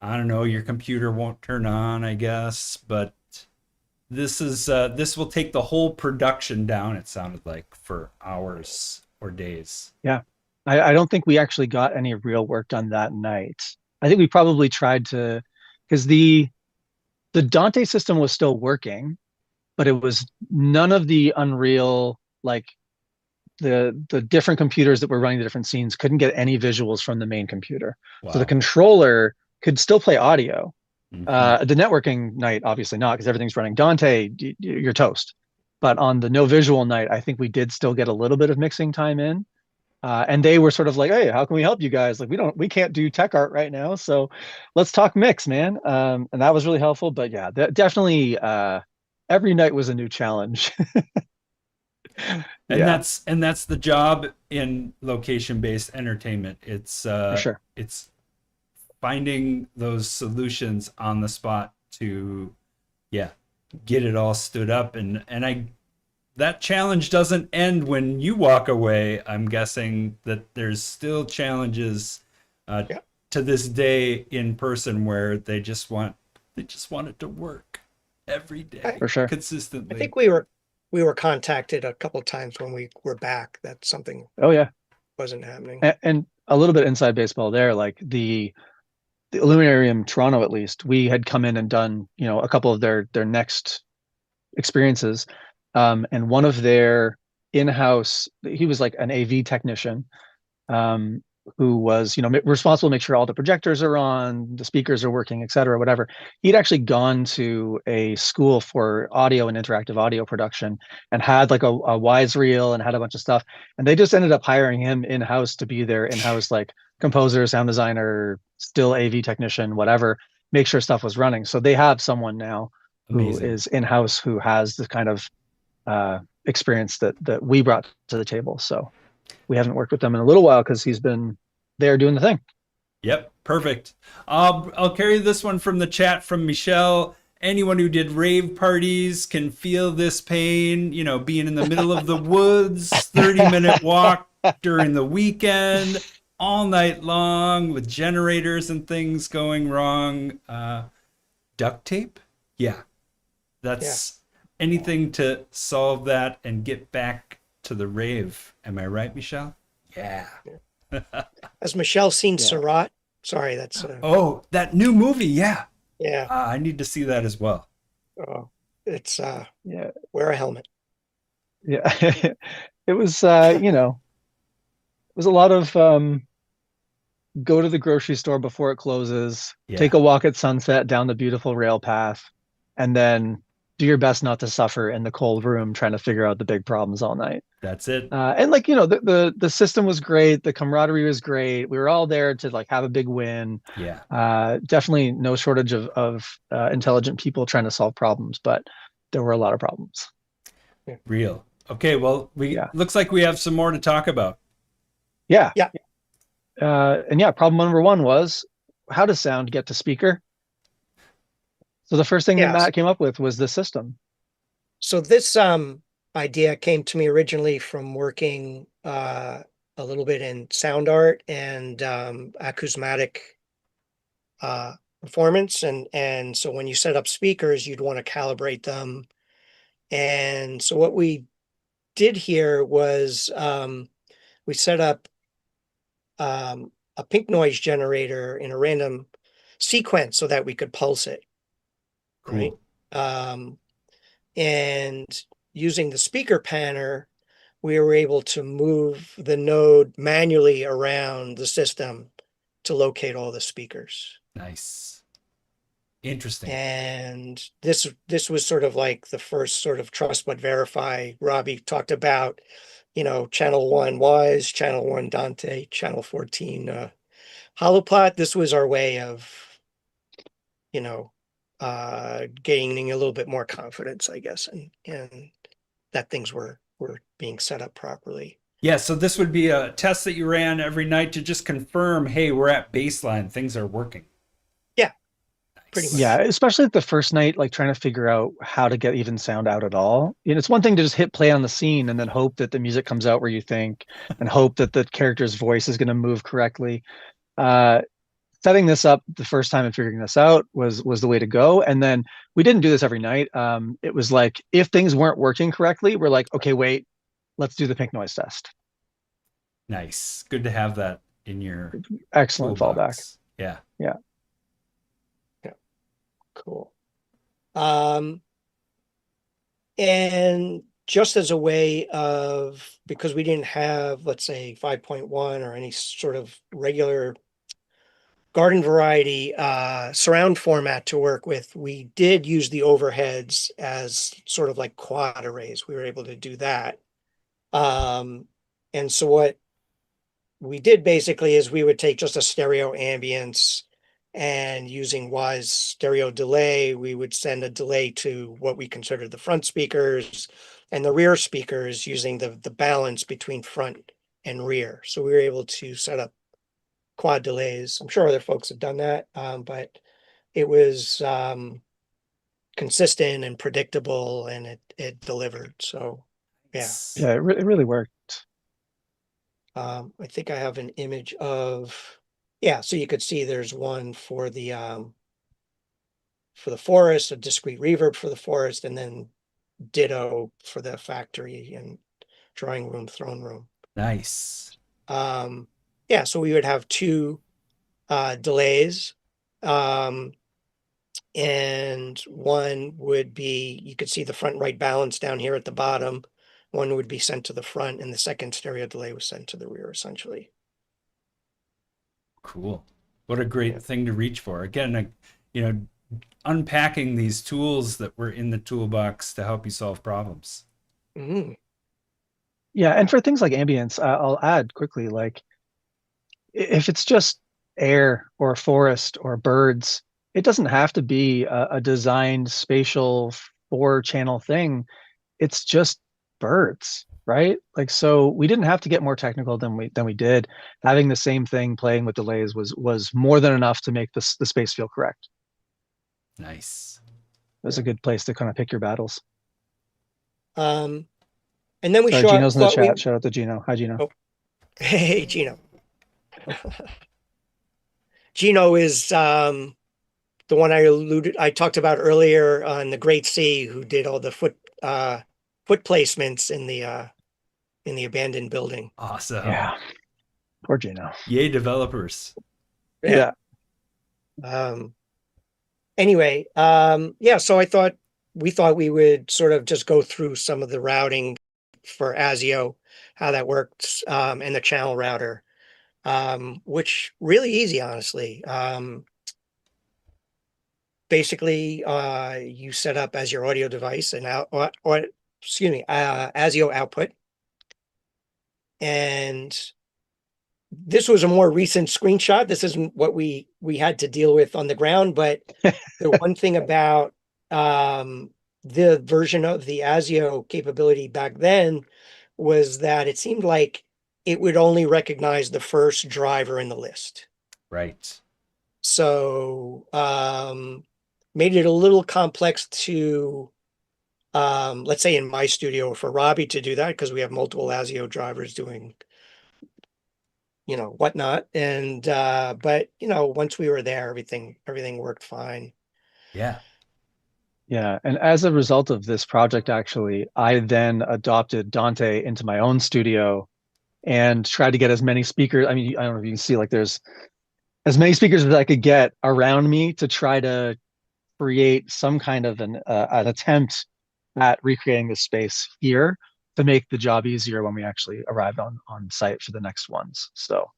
don't know, your computer won't turn on, I guess, but this will take the whole production down, it sounded like, for hours or days. Yeah. I don't think we actually got any real work done that night. I think we probably tried to, because the Dante system was still working, but it was none of the Unreal like the different computers that were running the different scenes couldn't get any visuals from the main computer. So the Wow. controller could still play audio. Mhm. The networking night, obviously not, because everything's running Dante, you're toast. But on the no visual night, I think we did still get a little bit of mixing time in. And they were sort of like, "Hey, how can we help you guys? Like, we can't do tech art right now, so let's talk mix, man." And that was really helpful. But yeah, definitely, every night was a new challenge. And Yeah, that's the job in location-based entertainment. for sure. It's finding those solutions on the spot to, yeah, get it all stood up. And I that challenge doesn't end when you walk away. I'm guessing that there's still challenges uh, Yeah. to this day in person where they just want it to work every day For sure. I consistently. think we were contacted a couple of times when we were back that something Oh yeah, wasn't happening. and a little bit inside baseball there. Like the Illuminarium Toronto, at least, we had come in and done, a couple of their next experiences. And one of their in-house, he was like an AV technician, um, who was, responsible to make sure all the projectors are on, the speakers are working, et cetera, whatever. He'd actually gone to a school for audio and interactive audio production and had like a wise reel and had a bunch of stuff. And they just ended up hiring him in-house to be their in-house, like, composer, sound designer, still AV technician, whatever, make sure stuff was running. So they have someone now who Amazing. is in-house, who has the kind of experience that we brought to the table. So we haven't worked with them in a little while because he's been there doing the thing. Yep, perfect. I'll carry this one from the chat from Michelle. Anyone who did rave parties can feel this pain, being in the middle of the woods, 30-minute walk during the weekend, all night long with generators and things going wrong. Duct tape? Yeah, Yeah. that's anything to solve that and get back to the rave. Am I right, Michelle? Yeah. Has Michelle seen Yeah. Surratt? Sorry, that's Oh, that new movie. Yeah. yeah. I need to see that as well. Oh, it's Yeah. wear a helmet. Yeah. It was, it was a lot of go to the grocery store before it closes, Yeah, take a walk at sunset down the beautiful rail path, and then do your best not to suffer in the cold room trying to figure out the big problems all night. that's it. And like, the system was great, the camaraderie was great. We were all there to like have a big win. Yeah, Definitely no shortage of intelligent people trying to solve problems, but there were a lot of problems. Yeah. real. Okay, well, we Yeah. looks like we have some more to talk about. Yeah. Yeah. And yeah, problem number one was, how does sound get to speaker? So the first thing that Yes. Matt came up with was the system. So this idea came to me originally from working a little bit in sound art and acousmatic performance, and so when you set up speakers, you'd want to calibrate them. And so what we did here was we set up a pink noise generator in a random sequence so that we could pulse it, right? Cool. And using the speaker panner, we were able to move the node manually around the system to locate all the speakers. Nice. Interesting. And this was sort of like the first sort of trust but verify. Robby talked about, channel 1 Wise, channel 1 Dante, channel 14 Holoplot. This was our way of, gaining a little bit more confidence, I guess, and that things were being set up properly. Yeah, so this would be a test that you ran every night to just confirm, hey, we're at baseline, things are working. Yeah, Nice. pretty much. Yeah, especially the first night, like trying to figure out how to get even sound out at all. It's one thing to just hit play on the scene and then hope that the music comes out where you think, and hope that the character's voice is going to move correctly. Setting this up the first time and figuring this out was the way to go. And then we didn't do this every night. It was like, if things weren't working correctly, we're like, okay, wait, let's do the pink noise test. Nice. Good to have that in your Excellent fallback. toolbox. Yeah. Yeah. Cool. And just as a way of, because we didn't have, let's say, 5.1 or any sort of regular garden variety surround format to work with, we did use the overheads as sort of like quad arrays. We were able to do that. And so what we did basically is we would take just a stereo ambience, and using Wwise stereo delay, we would send a delay to what we considered the front speakers and the rear speakers using the balance between front and rear. So we were able to set up quad delays. I'm sure other folks have done that, but it was consistent and predictable, and it delivered. So yeah. Yeah, it really worked. I think I have an image of, yeah, so you could see there's one for the forest, a discrete reverb for the forest, and then ditto for the factory and drawing room, throne room. Nice. Yeah, so we would have two delays. And one would be, you could see the front right balance down here at the bottom. One would be sent to the front, and the second stereo delay was sent to the rear, essentially. Cool. What a great Yeah. thing to reach for. Again, you know, unpacking these tools that were in the toolbox to help you solve problems. Mhm. Yeah, and for things like ambience, I'll add quickly, like if it's just air or forest or birds, it doesn't have to be a designed spatial 4-channel thing. It's just birds, right? Like, so we didn't have to get more technical than we did. Having the same thing playing with delays was more than enough to make the space feel correct. Nice. It was a good place to kind of pick your battles. And then we Sorry, Gino's in the thought we, chat. Shout out to Gino. Hi, Gino. oh, hey, Gino. Gino is the one I talked about earlier on the Great Sea, who did all the foot placements in the abandoned building. Awesome. Yeah. Poor Gino. Yay, developers. Yeah. Anyway, yeah, so we thought we would sort of just go through some of the routing for ASIO, how that works, and the channel router, which really easy, honestly. Basically, you set up as your audio device and ASIO output. And this was a more recent screenshot. This isn't what we had to deal with on the ground, but the one thing about the version of the ASIO capability back then was that it seemed like it would only recognize the first driver in the list. Right. So made it a little complex to, let's say in my studio, for Robby to do that, because we have multiple ASIO drivers doing, whatnot. And but once we were there, everything worked fine. Yeah. Yeah. And as a result of this project, actually, I then adopted Dante into my own studio and tried to get as many speakers. I mean, I don't know if you can see, like, there's as many speakers as I could get around me to try to create some kind of an attempt at recreating this space here to make the job easier when we actually arrived on site for the next ones. So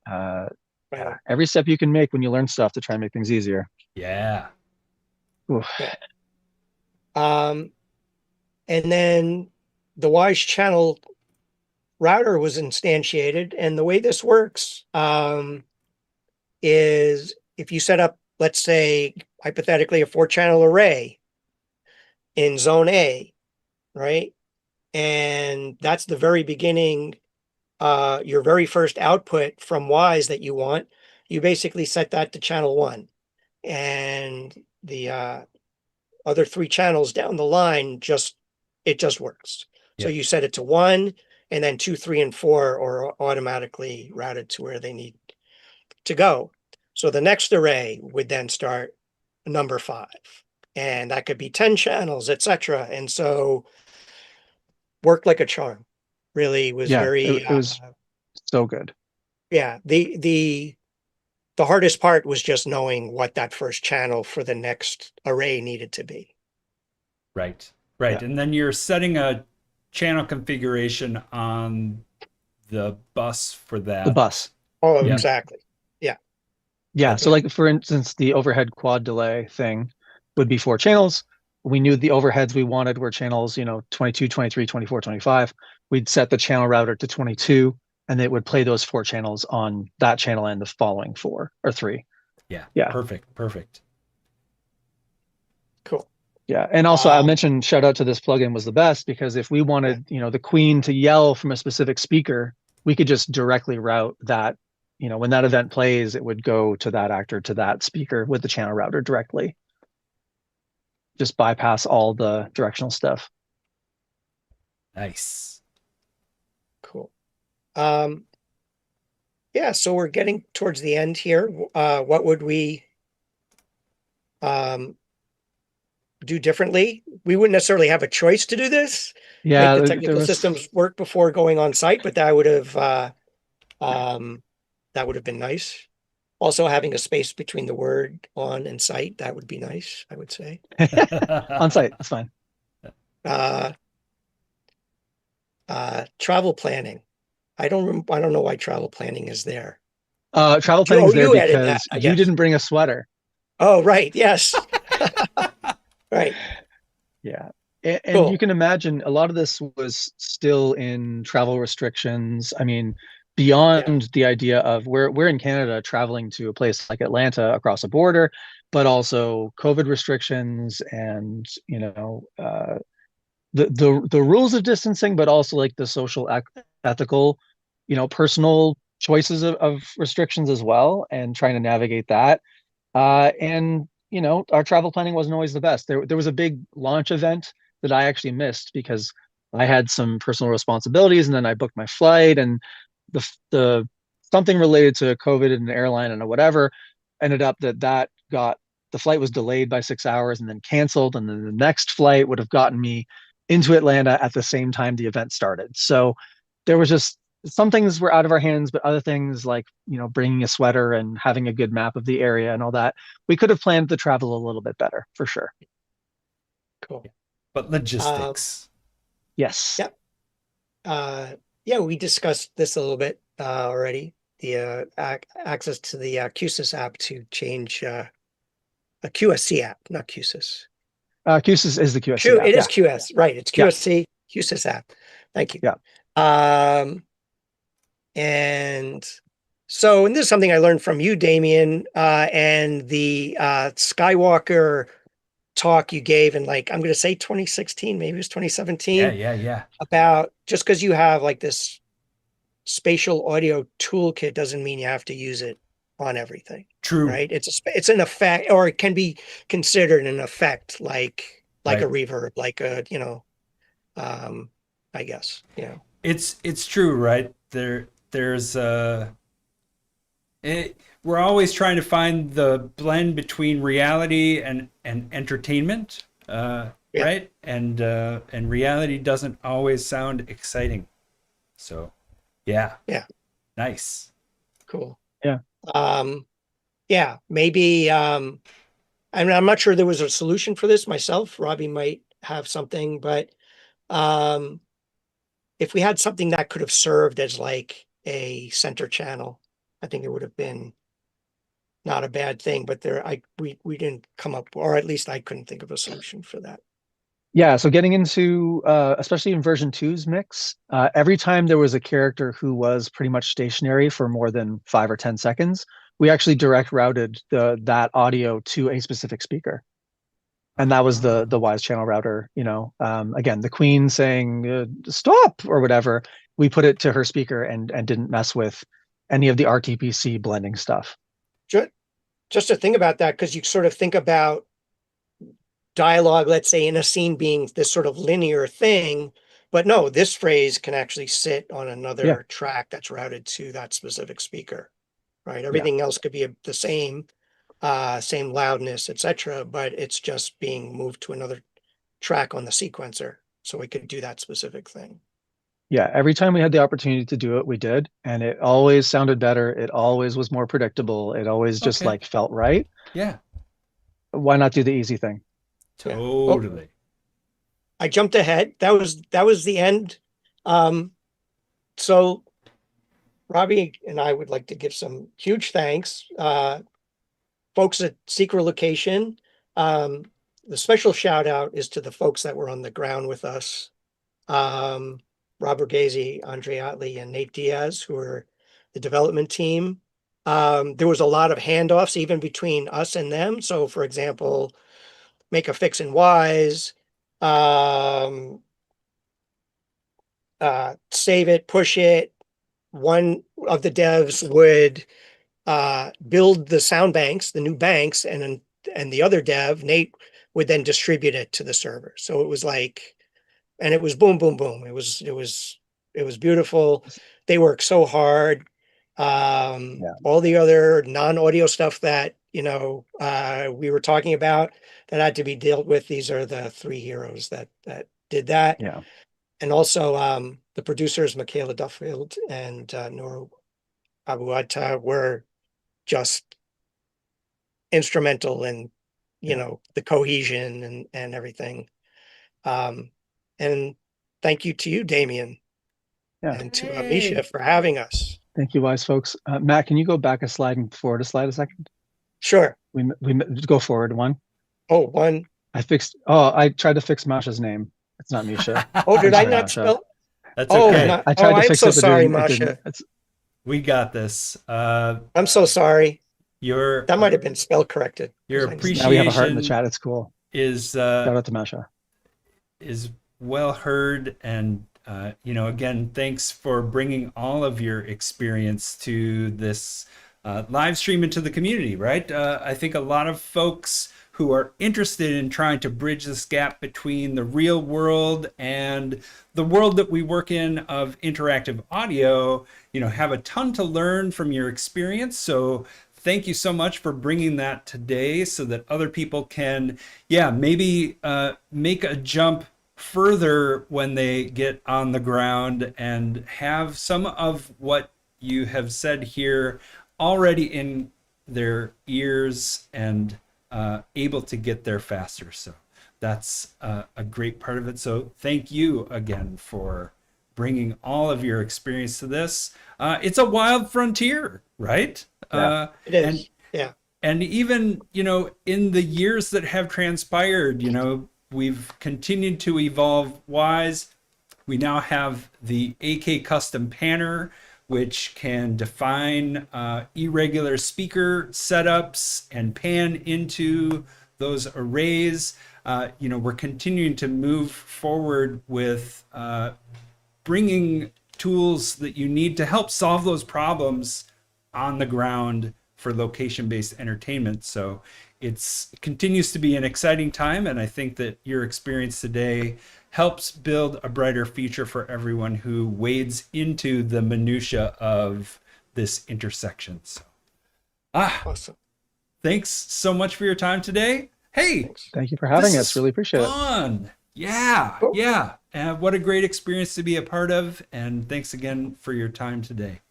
yeah, every step you can make when you learn stuff to try and make things easier. Yeah. Oof. Yeah. And then the Wwise channel router was instantiated, and the way this works is if you set up, let's say, hypothetically, a 4-channel array in zone A, right? And that's the very beginning, your very first output from Wwise that you want, you basically set that to channel 1. And the other 3 channels down the line, it just works. So Yep. you set it to 1, and then 2, 3, and 4 are automatically routed to where they need to go. So the next array would then start number 5, and that could be 10 channels, etc. And so worked like a charm. Really was Yeah, very it was so good. yeah. The hardest part was just knowing what that first channel for the next array needed to be. Right. Right. Yeah. And then you're setting a channel configuration on the bus for that. The bus. Oh, Yep. exactly. Yeah. Yeah. So like, for instance, the overhead quad delay thing would be 4 channels. We knew the overheads we wanted were channels, 22, 23, 24, 25. We'd set the channel router to 22, and it would play those 4 channels on that channel and the following 4 or 3. Yeah. Yeah. Perfect. Cool. Yeah. And also I mentioned shout out to this plugin was the best, because if we wanted, the Queen to yell from a specific speaker, we could just directly route that. When that event plays, it would go to that actor, to that speaker with the channel router directly. Just bypass all the directional stuff. Nice. Cool. Yeah, so we're getting towards the end here. What would we do differently? We wouldn't necessarily have a choice to do this. Yeah, make the technical systems work before going on site, but that would have been nice. Also, having a space between the word on and site, that would be nice, I would say. On site, that's fine. Travel planning. I don't know why travel planning is there. Travel planning is there because that, you didn't bring a sweater. Oh, right. Yes. Right. Yeah. And Cool. You can imagine a lot of this was still in travel restrictions. I mean, beyond the idea of we're in Canada traveling to a place like Atlanta across a border, but also COVID restrictions and, the rules of distancing, but also like the social ethical, personal choices of restrictions as well, and trying to navigate that. And our travel planning wasn't always the best. There was a big launch event that I actually missed because I had some personal responsibilities, and then I booked my flight, and the something related to COVID and the airline and whatever ended up that got the flight was delayed by 6 hours and then canceled, and then the next flight would have gotten me into Atlanta at the same time the event started. So there was just some things were out of our hands, but other things like, bringing a sweater and having a good map of the area and all that, we could have planned the travel a little bit better for sure. Cool. But logistics. Yes. Yep. Yeah, we discussed this a little bit already. The access to the QSYS app to change a QSC app, not QSYS. QSYS is the QSC app. It is QS, right? It's QSC, QSYS app. Thank you. Yeah. And so, and this is something I learned from you, Damien, and the Skywalker talk you gave in, like, I'm going to say 2016, maybe it was 2017. Yeah. About just because you have like this spatial audio toolkit doesn't mean you have to use it on everything. True. Right? It's an effect, or it can be considered an effect, like Right. a reverb, like a, I guess, It's true, right? There's we're always trying to find the blend between reality and entertainment, right? And reality doesn't always sound exciting. So, yeah, nice, cool. Yeah, maybe. I'm not sure there was a solution for this myself. Robby might have something, but if we had something that could have served as like a center channel, I think it would have been not a bad thing. But we didn't come up, or at least I couldn't think of a solution for that. Yeah, so getting into, especially in version 2's mix, every time there was a character who was pretty much stationary for more than 5 or 10 seconds, we actually direct routed that audio to a specific speaker. And that was the Wwise channel router, again, the Queen saying, stop, or whatever, we put it to her speaker and didn't mess with any of the RTPC blending stuff. Just to think about that, because you sort of think about dialogue, let's say, in a scene being this sort of linear thing, but no, this phrase can actually sit on another track that's routed to that specific speaker, right? Everything else could be the same loudness, etc., but it's just being moved to another track on the sequencer, so we could do that specific thing. Yeah, every time we had the opportunity to do it, we did, and it always sounded better. It always was more predictable. It always just like felt right. Yeah. Why not do the easy thing? Totally. I jumped ahead. That was the end. So Robby and I would like to give some huge thanks. Folks at Secret Location. The special shout out is to the folks that were on the ground with us. Rob Borghese, Andre Otley, and Nate Diaz, who are the development team. There was a lot of handoffs even between us and them. So for example, make a fix in Wwise, save it, push it. One of the devs would build the sound banks, the new banks, and the other dev, Nate, would then distribute it to the server. So it was like, and it was boom, boom, boom. It was beautiful. They worked so hard. All the other non-audio stuff that, we were talking about that had to be dealt with. These are the three heroes that did that. Yeah. And also the producers, Michaela Duffield and Nora Abuata, were just instrumental in, the cohesion and everything. And thank you to you, Damien, and to Misha for having us. Thank you, wise folks. Matt, can you go back a slide and forward a slide a second? Sure. We go forward one. Oh, one. I tried to fix Masha's name. It's not Misha. Oh, did I sorry, not Masha. spell? That's okay. I tried to I'm fix so it, but sorry, it Masha. We got this. I'm so sorry. That might have been spell corrected. Your appreciation now we have a heart in the chat. It's cool. Is shout out to Masha. Is well heard, and again, thanks for bringing all of your experience to this live stream into the community. Right, I think a lot of folks who are interested in trying to bridge this gap between the real world and the world that we work in of interactive audio, have a ton to learn from your experience. So thank you so much for bringing that today so that other people can, maybe make a jump further when they get on the ground and have some of what you have said here already in their ears and able to get there faster. So that's a great part of it. So thank you again for bringing all of your experience to this. It's a wild frontier, right? It is. And even, in the years that have transpired, we've continued to evolve Wwise. We now have the AK Custom Panner, which can define irregular speaker setups and pan into those arrays. We're continuing to move forward with bringing tools that you need to help solve those problems on the ground for location-based entertainment. So it continues to be an exciting time, and I think that your experience today helps build a brighter future for everyone who wades into the minutia of this intersection. So, awesome. Thanks so much for your time today. Hey, thank you for having us. Really appreciate it. Yeah, cool. Yeah. And what a great experience to be a part of. And thanks again for your time today.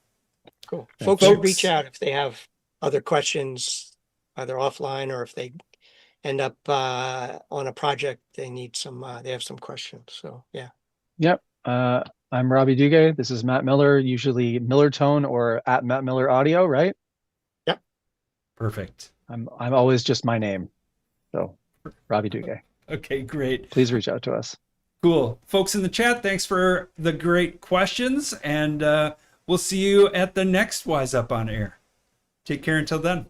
Cool. Folks should reach out if they have other questions, either offline or if they end up on a project, they need some, they have some questions. So, yeah. Yep. I'm Robby Duguay. This is Matt Miller, usually Miller Tone or at Matt Miller Audio, right? Yep. Perfect. I'm always just my name. So Robby Duguay. Okay, great. Please reach out to us. Cool. Folks in the chat, thanks for the great questions. And we'll see you at the next Wise Up on Air. Take care until then.